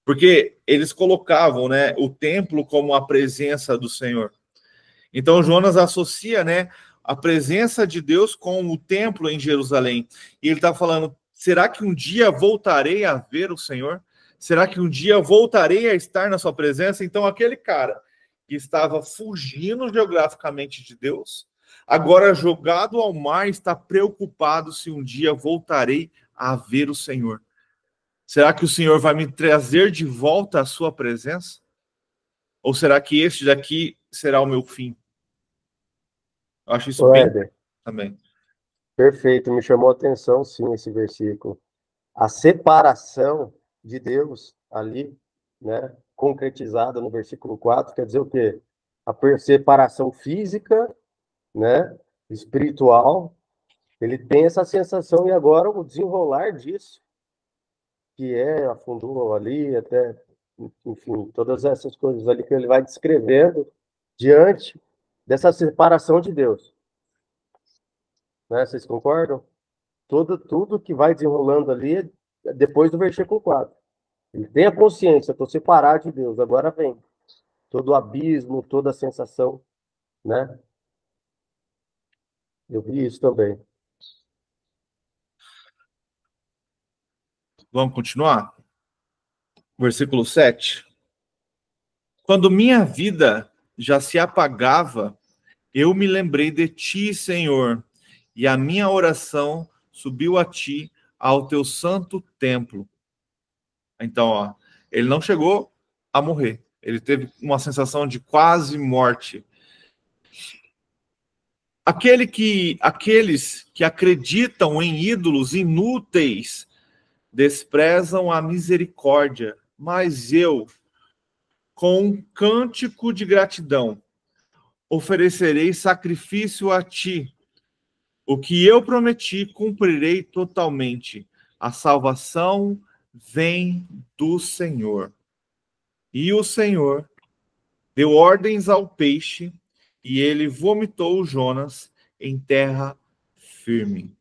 Porque eles colocavam, né, o templo como a presença do Senhor. Então, Jonas associa, né, a presença de Deus com o templo em Jerusalém. E ele está falando, será que um dia voltarei a ver o Senhor? Será que um dia voltarei a estar na sua presença? Então, aquele cara que estava fugindo geograficamente de Deus, agora jogado ao mar, está preocupado se um dia voltarei a ver o Senhor. Será que o Senhor vai me trazer de volta à sua presença? Ou será que este daqui será o meu fim? Eu acho isso bem também. Perfeito, me chamou a atenção, sim, esse versículo. A separação de Deus ali, né, concretizada no versículo 4, quer dizer o quê? A separação física, né, espiritual, ele tem essa sensação, e agora o desenrolar disso, que afundou ali, até, enfim, todas essas coisas ali que ele vai descrevendo diante dessa separação de Deus. Né? Vocês concordam? Tudo que vai desenrolando ali é depois do versículo 4. Ele tem a consciência, estou separado de Deus, agora vem todo o abismo, toda a sensação, né? Eu vi isso também. Vamos continuar? Versículo 7. Quando minha vida já se apagava, eu me lembrei de ti, Senhor, e a minha oração subiu a ti, ao teu santo templo. Então, ó, ele não chegou a morrer. Ele teve uma sensação de quase morte. Aqueles que acreditam em ídolos inúteis desprezam a misericórdia, mas eu, com um cântico de gratidão, oferecerei sacrifício a ti. O que eu prometi, cumprirei totalmente. A salvação vem do Senhor. E o Senhor deu ordens ao peixe, e ele vomitou Jonas em terra firme.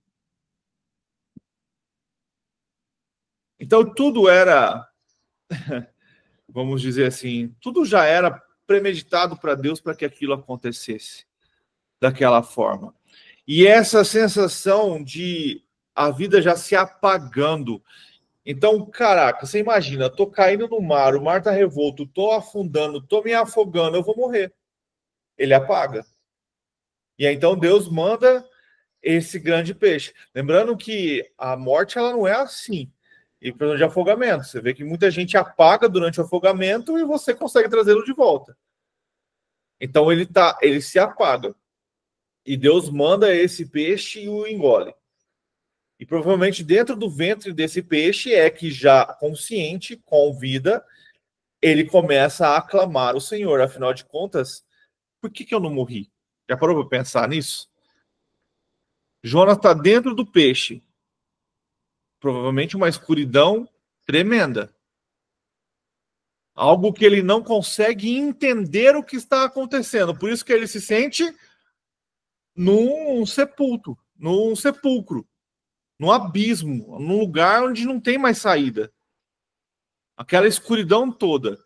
Então tudo era, vamos dizer assim, tudo já era premeditado para Deus para que aquilo acontecesse daquela forma. E essa sensação de a vida já se apagando. Então, caraca, você imagina, tô caindo no mar, o mar tá revolto, tô afundando, tô me afogando, eu vou morrer. Ele apaga. E aí, então Deus manda esse grande peixe. Lembrando que a morte, ela não é assim. E por exemplo, de afogamento, você vê que muita gente apaga durante o afogamento e você consegue trazê-lo de volta. Então ele se apaga. E Deus manda esse peixe e o engole. E provavelmente dentro do ventre desse peixe é que já consciente, com vida, ele começa a aclamar o Senhor. Afinal de contas, por que eu não morri? Já parou para pensar nisso? Jonas está dentro do peixe. Provavelmente uma escuridão tremenda. Algo que ele não consegue entender o que está acontecendo. Por isso que ele se sente num sepulcro, num abismo, num lugar onde não tem mais saída. Aquela escuridão toda.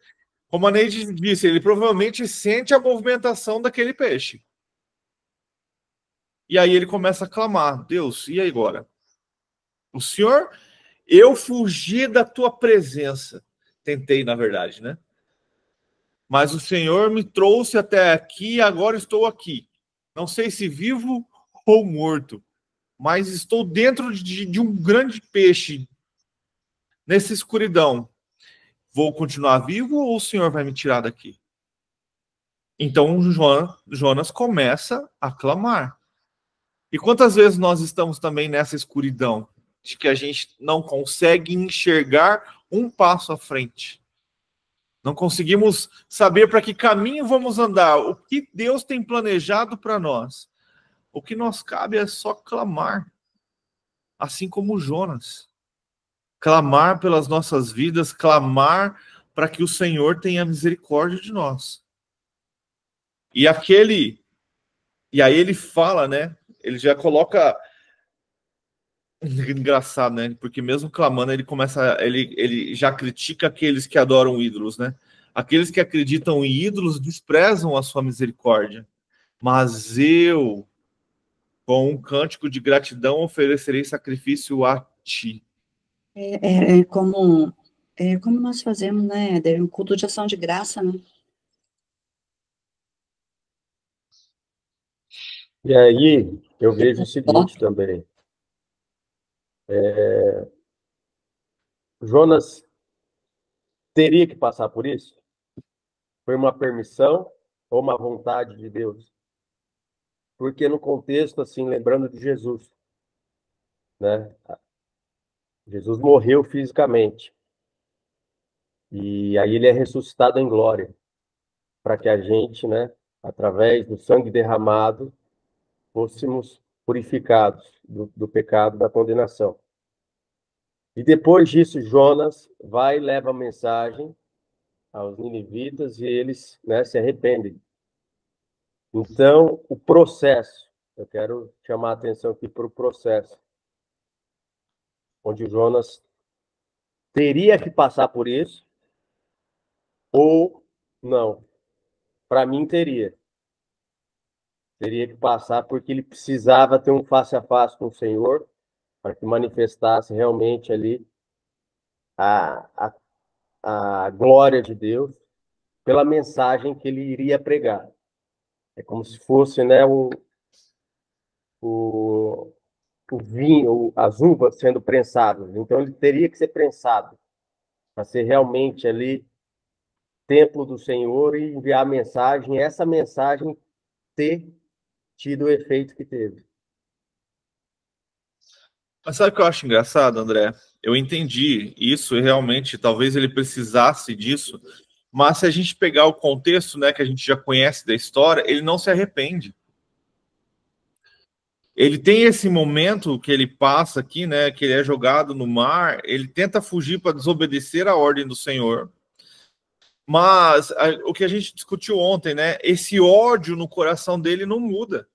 Como a Neide disse, ele provavelmente sente a movimentação daquele peixe. E aí ele começa a clamar: Deus, e agora? O Senhor, eu fugi da tua presença. Tentei, na verdade, né? Mas o Senhor me trouxe até aqui e agora estou aqui. Não sei se vivo ou morto, mas estou dentro de um grande peixe, nessa escuridão. Vou continuar vivo ou o Senhor vai me tirar daqui? Então Jonas começa a clamar. E quantas vezes nós estamos também nessa escuridão, de que a gente não consegue enxergar um passo à frente? Não conseguimos saber para que caminho vamos andar, o que Deus tem planejado para nós. O que nos cabe é só clamar, assim como Jonas. Clamar pelas nossas vidas, clamar para que o Senhor tenha misericórdia de nós. E aí ele fala, né? Ele já coloca... Engraçado, né? Porque mesmo clamando, ele já critica aqueles que adoram ídolos, né? Aqueles que acreditam em ídolos desprezam a sua misericórdia. Mas eu, com um cântico de gratidão, oferecerei sacrifício a ti. É como nós fazemos, né? Um culto de ação de graça, né? E aí eu vejo o seguinte também. Jonas teria que passar por isso? Foi uma permissão ou uma vontade de Deus? Porque no contexto, assim, lembrando de Jesus, né? Jesus morreu fisicamente. E aí ele é ressuscitado em glória, para que a gente, né, através do sangue derramado, fôssemos purificados do pecado, da condenação. E depois disso, Jonas vai e leva a mensagem aos ninivitas e eles, né, se arrependem. Então, o processo, eu quero chamar a atenção aqui para o processo, onde Jonas teria que passar por isso, ou não. Para mim, teria que passar, porque ele precisava ter um face a face com o Senhor, para que manifestasse realmente ali a glória de Deus, pela mensagem que ele iria pregar. É como se fosse, né, o vinho, as uvas sendo prensadas. Então, ele teria que ser prensado para ser realmente ali templo do Senhor e enviar a mensagem, essa mensagem ter tido o efeito que teve. Mas sabe o que eu acho engraçado, André? Eu entendi isso e realmente talvez ele precisasse disso, mas se a gente pegar o contexto, né, que a gente já conhece da história, ele não se arrepende. Ele tem esse momento que ele passa aqui, né, que ele é jogado no mar, ele tenta fugir para desobedecer a ordem do Senhor. Mas o que a gente discutiu ontem, né, esse ódio no coração dele não muda.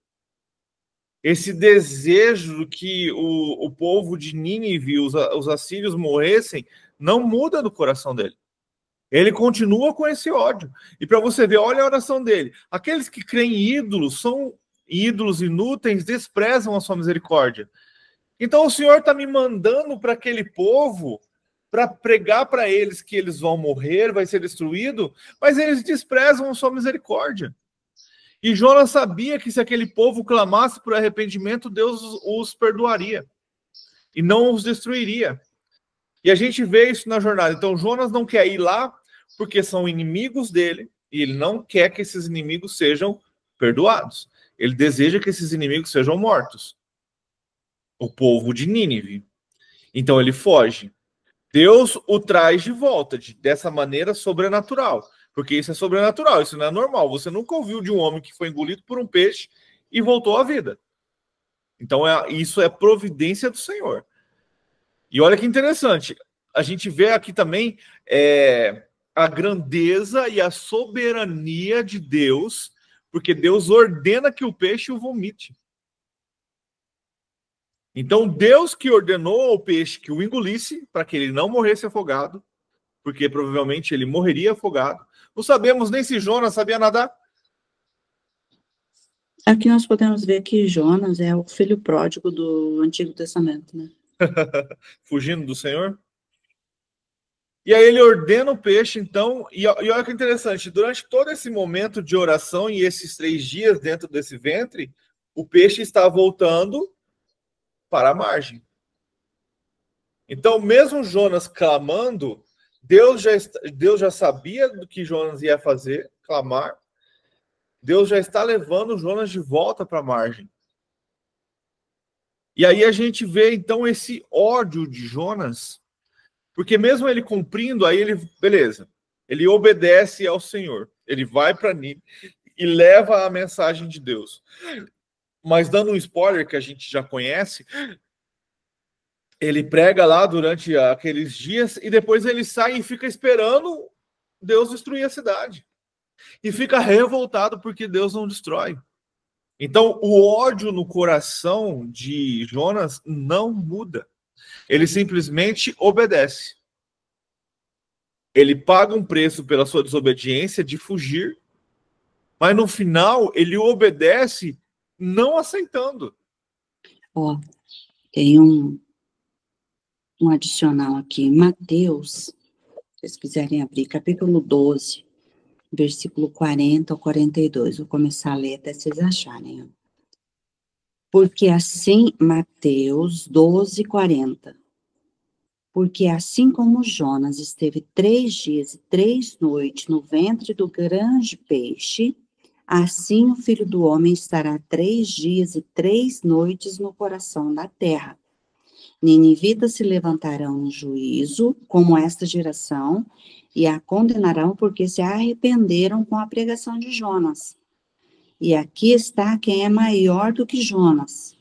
Esse desejo que o povo de Nínive, os assírios morressem, não muda no coração dele. Ele continua com esse ódio. E para você ver, olha a oração dele. Aqueles que creem em ídolos são ídolos inúteis, desprezam a sua misericórdia. Então o Senhor está me mandando para aquele povo para pregar para eles que eles vão morrer, vai ser destruído, mas eles desprezam a sua misericórdia. E Jonas sabia que se aquele povo clamasse por arrependimento, Deus os perdoaria e não os destruiria. E a gente vê isso na jornada. Então Jonas não quer ir lá porque são inimigos dele e ele não quer que esses inimigos sejam perdoados. Ele deseja que esses inimigos sejam mortos. o povo de Nínive. Então ele foge. Deus o traz de volta, dessa maneira sobrenatural. Porque isso é sobrenatural, isso não é normal. Você nunca ouviu de um homem que foi engolido por um peixe e voltou à vida. Então isso é providência do Senhor. E olha que interessante, a gente vê aqui também a grandeza e a soberania de Deus, porque Deus ordena que o peixe o vomite. Então Deus que ordenou ao peixe que o engolisse, para que ele não morresse afogado, porque provavelmente ele morreria afogado. Não sabemos nem se Jonas sabia nadar. Aqui nós podemos ver que Jonas é o filho pródigo do Antigo Testamento, né? Fugindo do Senhor. E aí ele ordena o peixe, então, e olha que interessante, durante todo esse momento de oração e esses 3 dias dentro desse ventre, o peixe está voltando para a margem. Então, mesmo Jonas clamando, Deus já sabia do que Jonas ia fazer, clamar. Deus já está levando Jonas de volta para a margem. E aí a gente vê, então, esse ódio de Jonas, porque mesmo ele cumprindo, aí ele, beleza, ele obedece ao Senhor. Ele vai para Nínive e leva a mensagem de Deus. Mas dando um spoiler que a gente já conhece, ele prega lá durante aqueles dias e depois ele sai e fica esperando Deus destruir a cidade. E fica revoltado porque Deus não destrói. Então, o ódio no coração de Jonas não muda. Ele simplesmente obedece. Ele paga um preço pela sua desobediência de fugir, mas no final ele obedece não aceitando. Ó, tem um adicional aqui. Mateus, se vocês quiserem abrir, capítulo 12, versículo 40 ao 42. Vou começar a ler até vocês acharem. Ó. Porque assim, Mateus 12, 40. Porque assim como Jonas esteve 3 dias e 3 noites no ventre do grande peixe, assim o Filho do Homem estará 3 dias e 3 noites no coração da terra. Ninivitas se levantarão no juízo, como esta geração, e a condenarão porque se arrependeram com a pregação de Jonas. E aqui está quem é maior do que Jonas.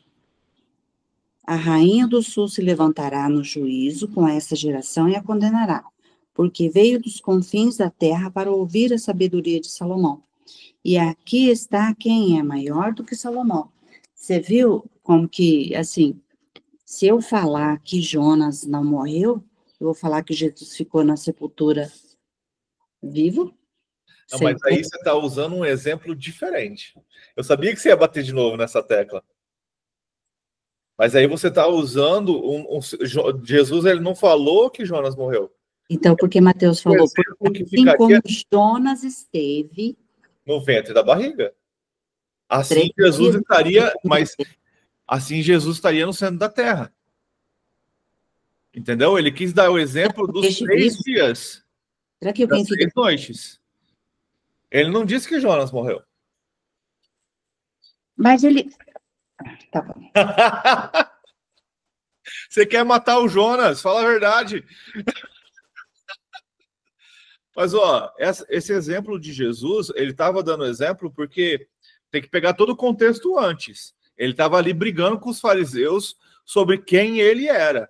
A rainha do sul se levantará no juízo com essa geração e a condenará, porque veio dos confins da terra para ouvir a sabedoria de Salomão. E aqui está quem é maior do que Salomão. Você viu como que, assim, se eu falar que Jonas não morreu, eu vou falar que Jesus ficou na sepultura vivo? Não, mas aí você está usando um exemplo diferente. Eu sabia que você ia bater de novo nessa tecla. Mas aí você está usando Jesus, ele não falou que Jonas morreu. Então, porque Mateus falou, porque assim como Jonas esteve no ventre da barriga. Assim Jesus estaria, mas assim Jesus estaria no centro da terra. Entendeu? Ele quis dar o exemplo dos 3 dias. Será que das 3 noites. Ele não disse que Jonas morreu. Mas ele... Tá bom. Você quer matar o Jonas? Fala a verdade. Mas, ó, esse exemplo de Jesus, ele estava dando exemplo porque tem que pegar todo o contexto antes. Ele estava ali brigando com os fariseus sobre quem ele era.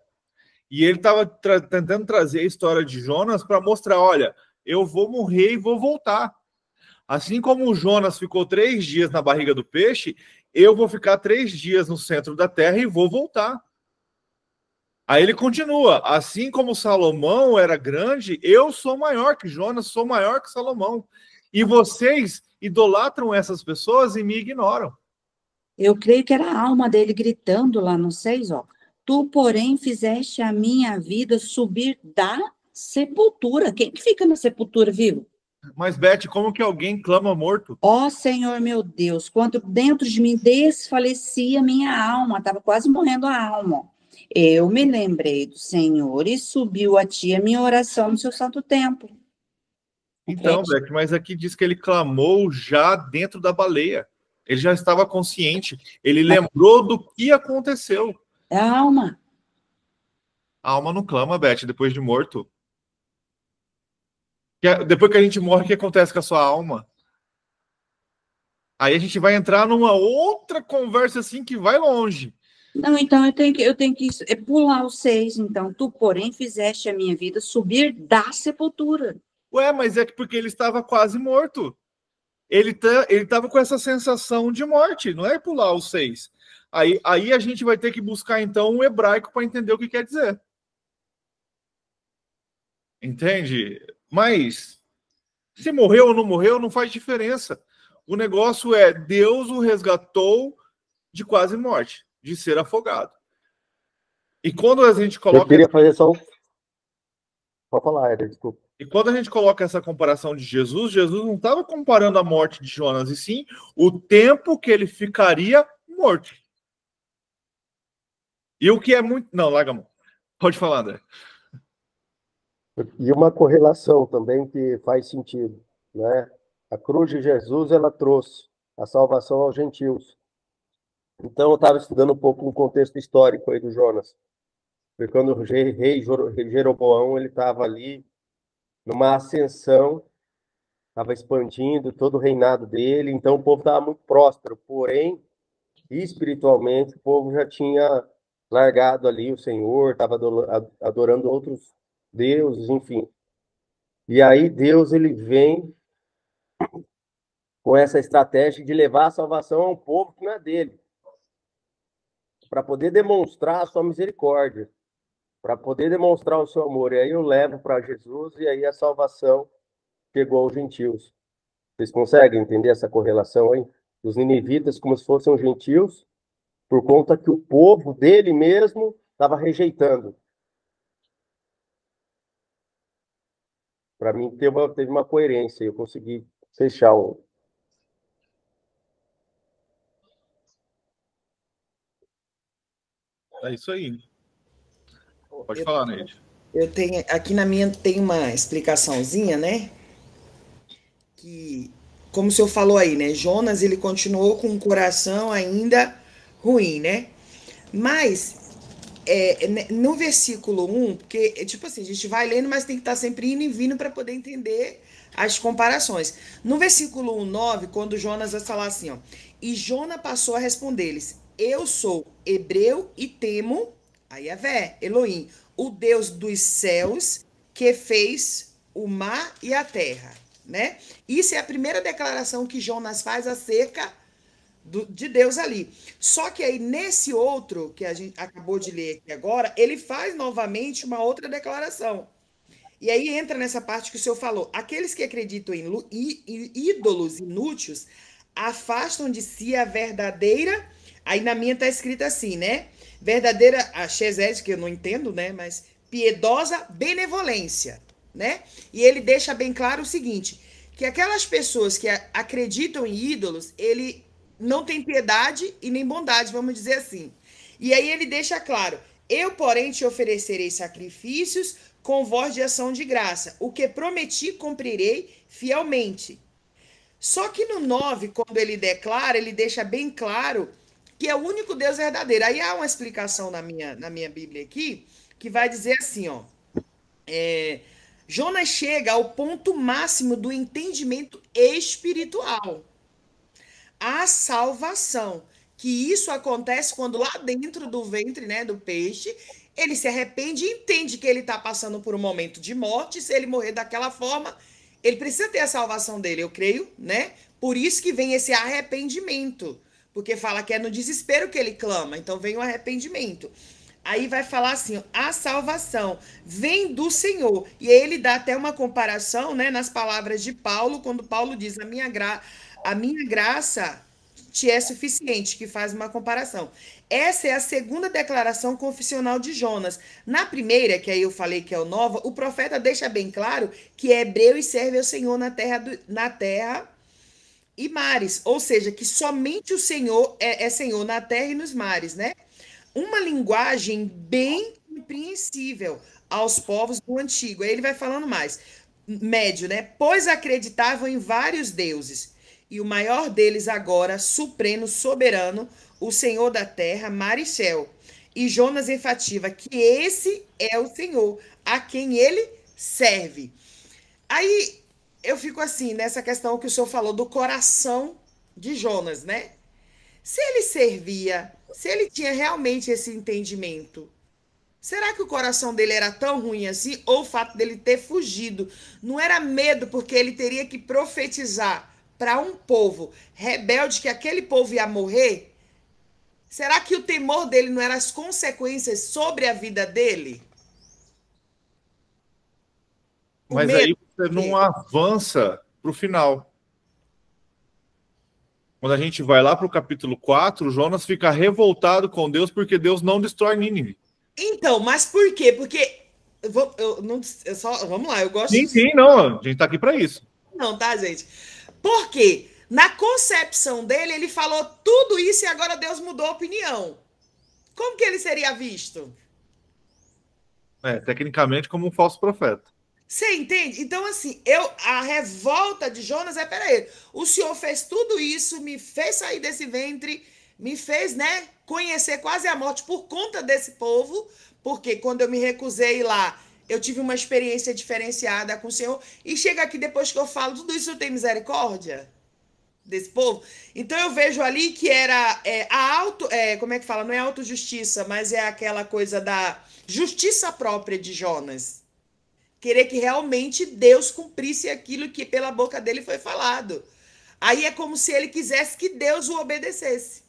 E ele estava tentando trazer a história de Jonas para mostrar, olha, eu vou morrer e vou voltar. Assim como o Jonas ficou 3 dias na barriga do peixe, eu vou ficar 3 dias no centro da terra e vou voltar. Aí ele continua, assim como Salomão era grande, eu sou maior que Jonas, sou maior que Salomão. E vocês idolatram essas pessoas e me ignoram. Eu creio que era a alma dele gritando lá no 6, ó. Tu, porém, fizeste a minha vida subir da sepultura. Quem que fica na sepultura vivo? Mas, Beth, como que alguém clama morto? Ó Senhor, meu Deus, quando dentro de mim desfalecia minha alma, estava quase morrendo a alma. Eu me lembrei do Senhor e subiu a ti a minha oração no seu santo templo. Então, Beth, mas aqui diz que ele clamou já dentro da baleia. Ele já estava consciente. Ele lembrou do que aconteceu. É a alma. A alma não clama, Beth, depois de morto. Depois que a gente morre, o que acontece com a sua alma? Aí a gente vai entrar numa outra conversa assim que vai longe. Não, então eu tenho que pular os 6. Então, tu, porém, fizeste a minha vida subir da sepultura. Ué, mas é porque ele estava quase morto. Ele estava com essa sensação de morte, não é pular os 6. Aí a gente vai ter que buscar, então, um hebraico para entender o que quer dizer. Entende? Mas se morreu ou não morreu, não faz diferença. O negócio é, Deus o resgatou de quase morte, de ser afogado. E quando a gente coloca... Eu queria fazer só um... Pode falar, Éder, desculpa. E quando a gente coloca essa comparação de Jesus, Jesus não estava comparando a morte de Jonas, e sim o tempo que ele ficaria morto. E o que é muito... Não, larga a mão. Pode falar, André. E uma correlação também que faz sentido, né? A cruz de Jesus, ela trouxe a salvação aos gentios. Então, eu estava estudando um pouco o contexto histórico aí do Jonas. Foi quando o rei Jeroboão, ele estava ali numa ascensão, estava expandindo todo o reinado dele, então o povo estava muito próspero, porém, espiritualmente, o povo já tinha largado ali o Senhor, estava adorando outros deuses, enfim. E aí Deus, ele vem com essa estratégia de levar a salvação a um povo que não é dele, para poder demonstrar a sua misericórdia, para poder demonstrar o seu amor. E aí eu levo para Jesus e aí a salvação chegou aos gentios. Vocês conseguem entender essa correlação aí? Os ninivitas como se fossem gentios, por conta que o povo dele mesmo estava rejeitando. Para mim, teve uma coerência, eu consegui fechar um. É isso aí. Pode falar, Neide. Eu tenho, aqui na minha tem uma explicaçãozinha, né? Que, como o senhor falou aí, né? Jonas, ele continuou com o coração ainda ruim, né? Mas, no versículo 1, porque, tipo assim, a gente vai lendo, mas tem que estar sempre indo e vindo para poder entender as comparações. No versículo 1, 9, quando Jonas vai falar assim, ó, e Jonas passou a responder-lhes, eu sou hebreu e temo a Yahvé, Elohim, o Deus dos céus, que fez o mar e a terra, né? Isso é a primeira declaração que Jonas faz acerca de Deus ali. Só que aí, nesse outro, que a gente acabou de ler aqui agora, ele faz novamente uma outra declaração. E aí entra nessa parte que o senhor falou. Aqueles que acreditam em ídolos inúteis afastam de si a verdadeira... Aí na minha tá escrito assim, né? Verdadeira, a Chesed, que eu não entendo, né? Mas piedosa benevolência, né? E ele deixa bem claro o seguinte, que aquelas pessoas que acreditam em ídolos, ele não tem piedade e nem bondade, vamos dizer assim. E aí ele deixa claro, eu, porém, te oferecerei sacrifícios com voz de ação de graça. O que prometi, cumprirei fielmente. Só que no 9, quando ele declara, ele deixa bem claro que é o único Deus verdadeiro. Aí há uma explicação na minha Bíblia aqui, que vai dizer assim, ó. Jonas chega ao ponto máximo do entendimento espiritual. A salvação. Que isso acontece quando lá dentro do ventre, né, do peixe, ele se arrepende e entende que ele está passando por um momento de morte. Se ele morrer daquela forma, ele precisa ter a salvação dele, eu creio, né? Por isso que vem esse arrependimento. Porque fala que é no desespero que ele clama, então vem o arrependimento. Aí vai falar assim, a salvação vem do Senhor. E aí ele dá até uma comparação, né, nas palavras de Paulo, quando Paulo diz, a minha graça te é suficiente, que faz uma comparação. Essa é a segunda declaração confessional de Jonas. Na primeira, que aí eu falei que é o nova, o profeta deixa bem claro que é hebreu e serve ao Senhor na terra e mares, ou seja, que somente o Senhor é Senhor na terra e nos mares, né? Uma linguagem bem compreensível aos povos do antigo. Aí ele vai falando mais. Médio, né? Pois acreditavam em vários deuses, e o maior deles agora, supremo, soberano, o Senhor da terra, mar e céu. E Jonas enfatiza que esse é o Senhor, a quem ele serve. Aí eu fico assim, nessa questão que o senhor falou do coração de Jonas, né? Se ele servia, se ele tinha realmente esse entendimento, será que o coração dele era tão ruim assim? Ou o fato dele ter fugido não era medo porque ele teria que profetizar para um povo rebelde que aquele povo ia morrer? Será que o temor dele não eram as consequências sobre a vida dele? Mas aí você não avança para o final. Quando a gente vai lá para o capítulo 4, Jonas fica revoltado com Deus porque Deus não destrói Nínive. Então, mas por quê? Porque vamos lá, eu gosto. Sim, não, a gente está aqui para isso. Não, tá, gente? Porque na concepção dele, ele falou tudo isso e agora Deus mudou a opinião. Como que ele seria visto? Tecnicamente como um falso profeta. Você entende? Então, assim, a revolta de Jonas é, peraí, o senhor fez tudo isso, me fez sair desse ventre, me fez, né, conhecer quase a morte por conta desse povo, porque quando eu me recusei lá, eu tive uma experiência diferenciada com o senhor, e chega aqui depois que eu falo tudo isso, eu tenho misericórdia desse povo? Então eu vejo ali que era como é que fala? Não é autojustiça, mas é aquela coisa da justiça própria de Jonas. Querer que realmente Deus cumprisse aquilo que pela boca dele foi falado. Aí é como se ele quisesse que Deus o obedecesse.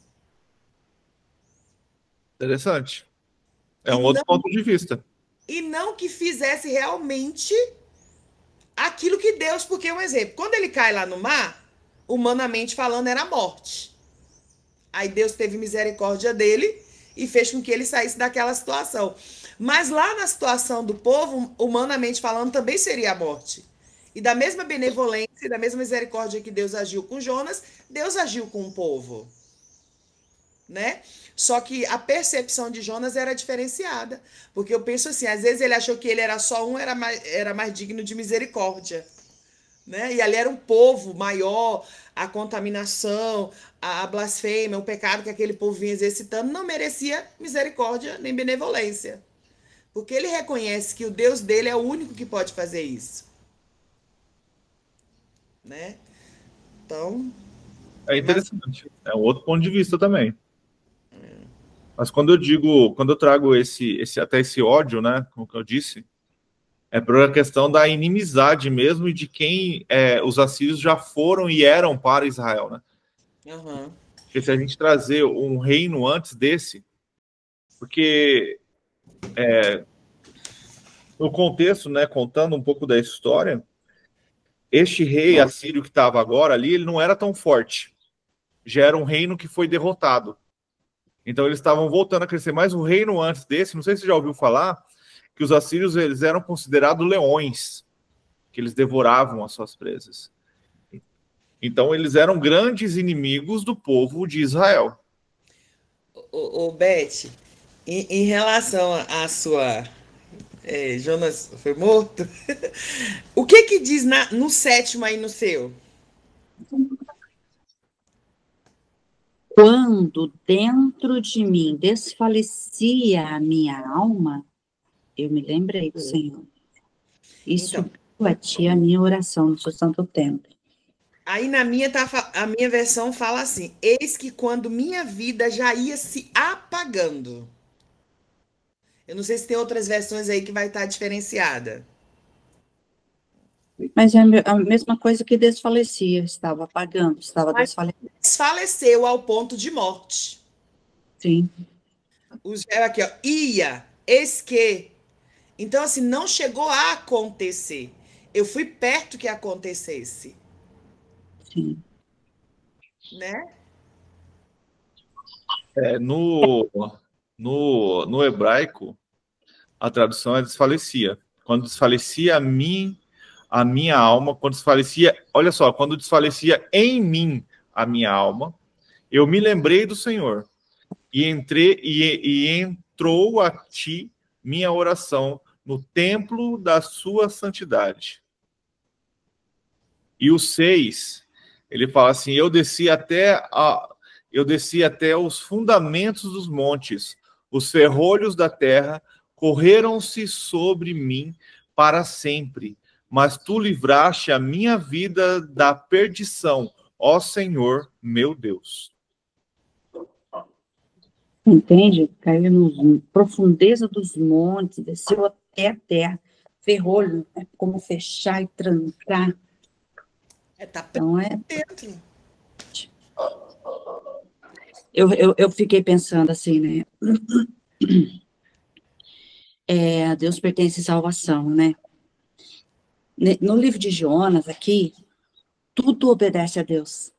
Interessante. É um outro ponto de vista. E não que fizesse realmente aquilo que Deus... Porque, um exemplo, quando ele cai lá no mar, humanamente falando, era a morte. Aí Deus teve misericórdia dele e fez com que ele saísse daquela situação. Mas lá na situação do povo, humanamente falando, também seria a morte. E da mesma benevolência e da mesma misericórdia que Deus agiu com Jonas, Deus agiu com o povo. Né? Só que a percepção de Jonas era diferenciada. Porque eu penso assim, às vezes ele achou que ele era só um, era mais digno de misericórdia. Né? E ali era um povo maior, a contaminação, a blasfêmia, o pecado que aquele povo vinha exercitando não merecia misericórdia nem benevolência. Porque ele reconhece que o Deus dele é o único que pode fazer isso. Né? Então... É interessante. É um outro ponto de vista também. Mas quando eu trago até esse ódio, né, como eu disse, é por a questão da inimizade mesmo e de quem os assírios já foram e eram para Israel, né? Uhum. Porque se a gente trazer um reino antes desse, porque no contexto, né, contando um pouco da história, este rei assírio que estava agora ali, ele não era tão forte. Já era um reino que foi derrotado. Então eles estavam voltando a crescer. Mas o reino antes desse, não sei se você já ouviu falar, que os assírios eles eram considerados leões, que eles devoravam as suas presas. Então eles eram grandes inimigos do povo de Israel. Ô Beth, em relação à sua... Jonas foi morto? O que diz no 7º aí no seu? Quando dentro de mim desfalecia a minha alma, eu me lembrei do Senhor. E subiu a ti a minha oração no seu santo templo. Aí a minha versão fala assim: eis que quando minha vida já ia se apagando. Eu não sei se tem outras versões aí que vai estar diferenciada. Mas é a mesma coisa que desfalecia, estava apagando, estava desfalecendo. Desfaleceu ao ponto de morte. Sim. Aqui, ó, ia, eis que. Então, assim, não chegou a acontecer. Eu fui perto que acontecesse. Sim. Né? No hebraico, a tradução é desfalecia. Quando desfalecia a minha alma, quando desfalecia, olha só, quando desfalecia em mim a minha alma, eu me lembrei do Senhor e entrou a ti minha oração no templo da sua santidade. E o 6, ele fala assim: eu desci até os fundamentos dos montes, Os ferrolhos da terra correram-se sobre mim para sempre, mas tu livraste a minha vida da perdição, ó Senhor, meu Deus. Entende? Caiu na profundeza dos montes, desceu até a terra. Ferrolho, é como fechar e trancar. Tá Então, dentro. Eu fiquei pensando assim, né? A Deus pertence salvação, né? No livro de Jonas, aqui, tudo obedece a Deus.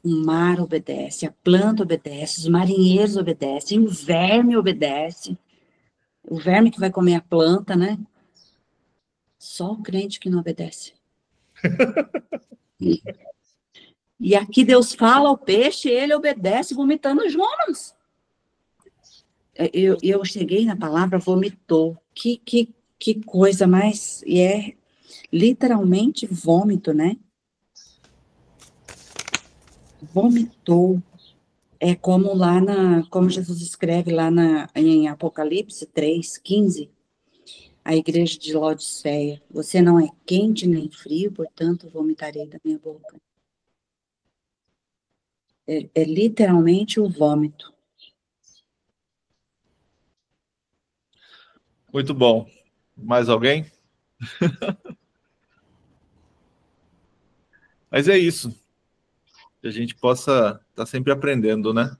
O mar obedece, a planta obedece, os marinheiros obedecem, o verme obedece. O verme que vai comer a planta, né? Só o crente que não obedece. E aqui Deus fala ao peixe, ele obedece, vomitando Jonas. Eu cheguei na palavra vomitou. Que coisa mais... E é literalmente vômito, né? Vomitou. É como como Jesus escreve lá em Apocalipse 3:15, a igreja de Laodiceia. Você não é quente nem frio, portanto vomitarei da minha boca. É literalmente o vômito. Muito bom. Mais alguém? Mas é isso. Que a gente possa estar sempre aprendendo, né?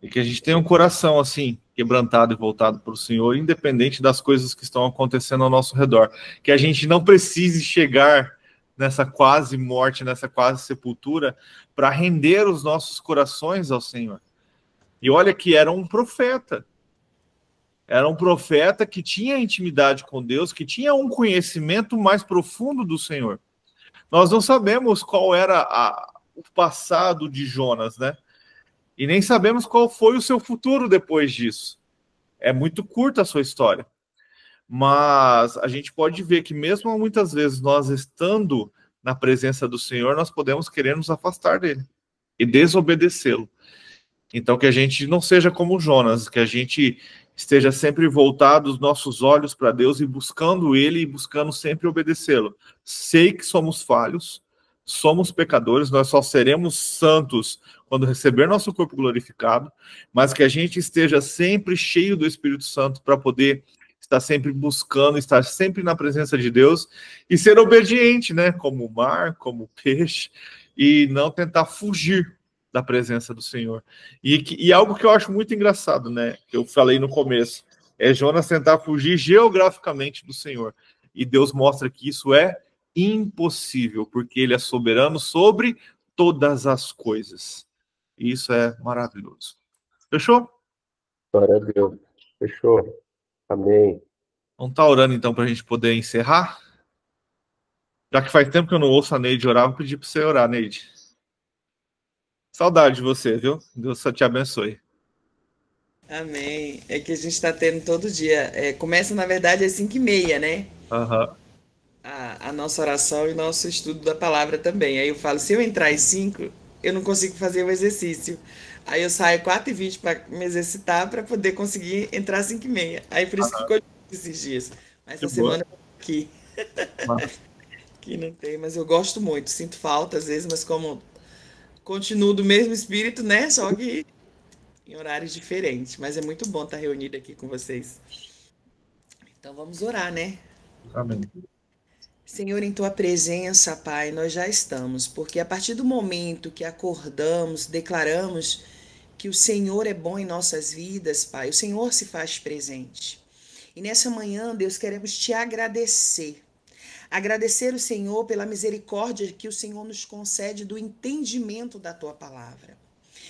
E que a gente tenha um coração assim, quebrantado e voltado para o Senhor, independente das coisas que estão acontecendo ao nosso redor. Que a gente não precise chegar nessa quase morte, nessa quase sepultura, para render os nossos corações ao Senhor. E olha que era um profeta. Era um profeta que tinha intimidade com Deus, que tinha um conhecimento mais profundo do Senhor. Nós não sabemos qual era o passado de Jonas, né? E nem sabemos qual foi o seu futuro depois disso. É muito curta a sua história. Mas a gente pode ver que mesmo muitas vezes nós estando na presença do Senhor, nós podemos querer nos afastar dele e desobedecê-lo. Então que a gente não seja como Jonas, que a gente esteja sempre voltado os nossos olhos para Deus e buscando ele e buscando sempre obedecê-lo. Sei que somos falhos, somos pecadores, nós só seremos santos quando receber nosso corpo glorificado, mas que a gente esteja sempre cheio do Espírito Santo para poder estar sempre buscando, estar sempre na presença de Deus e ser obediente, né? Como o mar, como o peixe, e não tentar fugir da presença do Senhor. E algo que eu acho muito engraçado, né? Que eu falei no começo, é Jonas tentar fugir geograficamente do Senhor. E Deus mostra que isso é impossível, porque ele é soberano sobre todas as coisas. E isso é maravilhoso. Fechou? Glória a Deus. Fechou. Amém. Vamos estar orando então para a gente poder encerrar? Já que faz tempo que eu não ouço a Neide orar, vou pedir para você orar, Neide. Saudade de você, viu? Deus te abençoe. Amém. É que a gente está tendo todo dia. Começa, na verdade, às 5h30, né? Aham. A nossa oração e o nosso estudo da palavra também. Aí eu falo, se eu entrar às 5, eu não consigo fazer o exercício. Aí eu saio 4h20 para me exercitar para poder conseguir entrar às 5h30. Aí por isso que ficou esses dias. Mas essa semana eu tô aqui. Que não tem, mas eu gosto muito. Sinto falta às vezes, mas como continuo do mesmo espírito, né? Só que em horários diferentes. Mas é muito bom estar reunido aqui com vocês. Então vamos orar, né? Amém. Senhor, em tua presença, Pai, nós já estamos, porque a partir do momento que acordamos, declaramos que o Senhor é bom em nossas vidas, Pai, o Senhor se faz presente. E nessa manhã, Deus, queremos te agradecer. Agradecer o Senhor pela misericórdia que o Senhor nos concede do entendimento da tua palavra.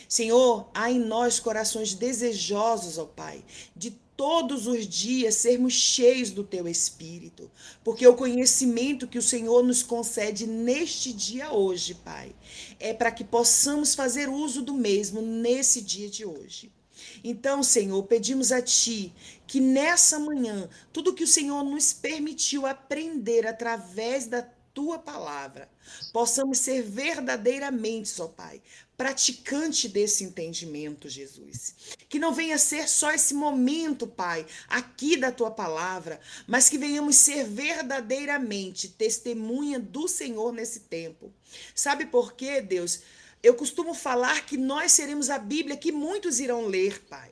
Senhor, há em nós corações desejosos, ó Pai, de todos os dias sermos cheios do teu Espírito, porque o conhecimento que o Senhor nos concede neste dia hoje, Pai, é para que possamos fazer uso do mesmo nesse dia de hoje. Então, Senhor, pedimos a Ti que nessa manhã, tudo que o Senhor nos permitiu aprender através tua palavra, possamos ser verdadeiramente, ó Pai, praticante desse entendimento, Jesus. Que não venha ser só esse momento, Pai, aqui da tua palavra, mas que venhamos ser verdadeiramente testemunha do Senhor nesse tempo. Sabe por quê, Deus? Eu costumo falar que nós seremos a Bíblia que muitos irão ler, Pai.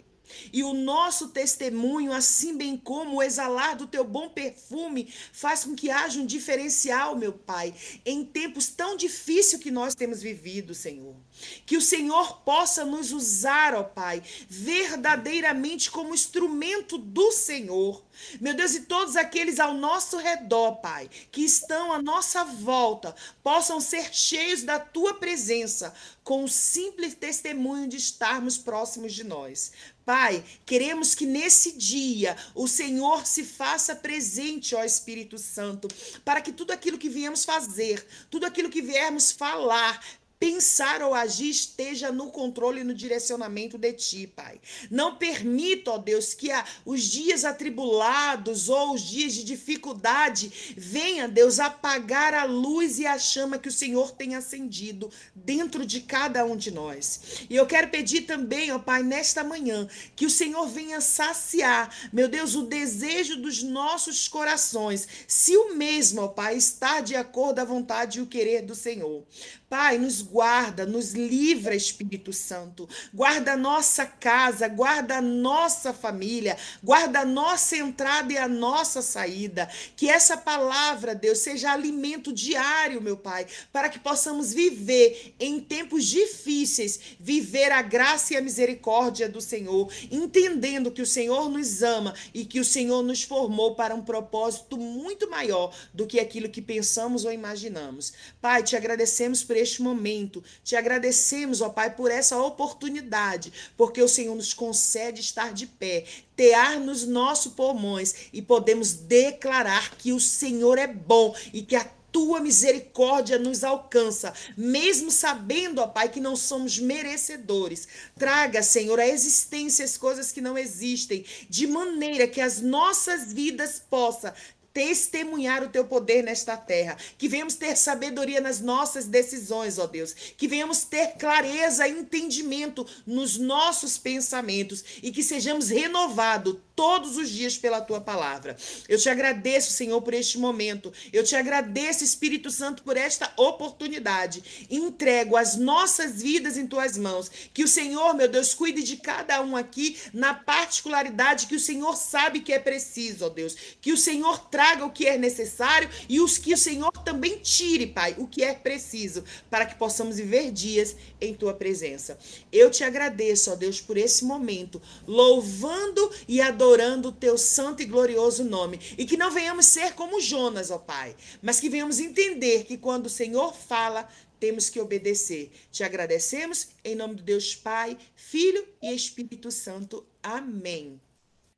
E o nosso testemunho, assim bem como o exalar do teu bom perfume, faz com que haja um diferencial, meu Pai, em tempos tão difíceis que nós temos vivido, Senhor. Que o Senhor possa nos usar, ó Pai, verdadeiramente como instrumento do Senhor. Meu Deus, e todos aqueles ao nosso redor, Pai, que estão à nossa volta, possam ser cheios da tua presença, com o simples testemunho de estarmos próximos de nós. Pai, queremos que nesse dia o Senhor se faça presente, ó Espírito Santo, para que tudo aquilo que viemos fazer, tudo aquilo que viermos falar, pensar ou agir esteja no controle e no direcionamento de ti, Pai. Não permita, ó Deus, que os dias atribulados ou os dias de dificuldade venha, Deus, apagar a luz e a chama que o Senhor tem acendido dentro de cada um de nós. E eu quero pedir também, ó Pai, nesta manhã, que o Senhor venha saciar, meu Deus, o desejo dos nossos corações, se o mesmo, ó Pai, está de acordo à vontade e o querer do Senhor. Pai, nos guarda, nos livra, Espírito Santo. Guarda a nossa casa, guarda a nossa família, guarda a nossa entrada e a nossa saída. Que essa palavra, Deus, seja alimento diário, meu Pai, para que possamos viver em tempos difíceis, viver a graça e a misericórdia do Senhor, entendendo que o Senhor nos ama e que o Senhor nos formou para um propósito muito maior do que aquilo que pensamos ou imaginamos. Pai, te agradecemos por este momento. Te agradecemos, ó Pai, por essa oportunidade, porque o Senhor nos concede estar de pé, ter ar nos nossos pulmões e podemos declarar que o Senhor é bom e que a tua misericórdia nos alcança, mesmo sabendo, ó Pai, que não somos merecedores. Traga, Senhor, à existência as coisas que não existem, de maneira que as nossas vidas possam testemunhar o teu poder nesta terra, que venhamos ter sabedoria nas nossas decisões, ó Deus, que venhamos ter clareza e entendimento nos nossos pensamentos e que sejamos renovados todos os dias pela tua palavra. Eu te agradeço, Senhor, por este momento. Eu te agradeço, Espírito Santo, por esta oportunidade. Entrego as nossas vidas em tuas mãos. Que o Senhor, meu Deus, cuide de cada um aqui na particularidade que o Senhor sabe que é preciso, ó Deus. Que o Senhor traga o que é necessário e os que o Senhor também tire, Pai, o que é preciso, para que possamos viver dias em tua presença. Eu te agradeço, ó Deus, por esse momento, louvando e adorando o teu santo e glorioso nome. E que não venhamos ser como Jonas, ó Pai, mas que venhamos entender que quando o Senhor fala, temos que obedecer. Te agradecemos em nome de Deus Pai, Filho e Espírito Santo. Amém.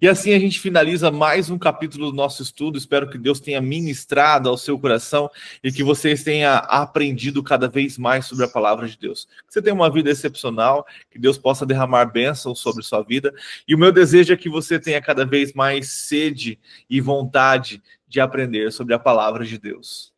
E assim a gente finaliza mais um capítulo do nosso estudo. Espero que Deus tenha ministrado ao seu coração e que vocês tenham aprendido cada vez mais sobre a palavra de Deus. Que você tenha uma vida excepcional, que Deus possa derramar bênçãos sobre sua vida. E o meu desejo é que você tenha cada vez mais sede e vontade de aprender sobre a palavra de Deus.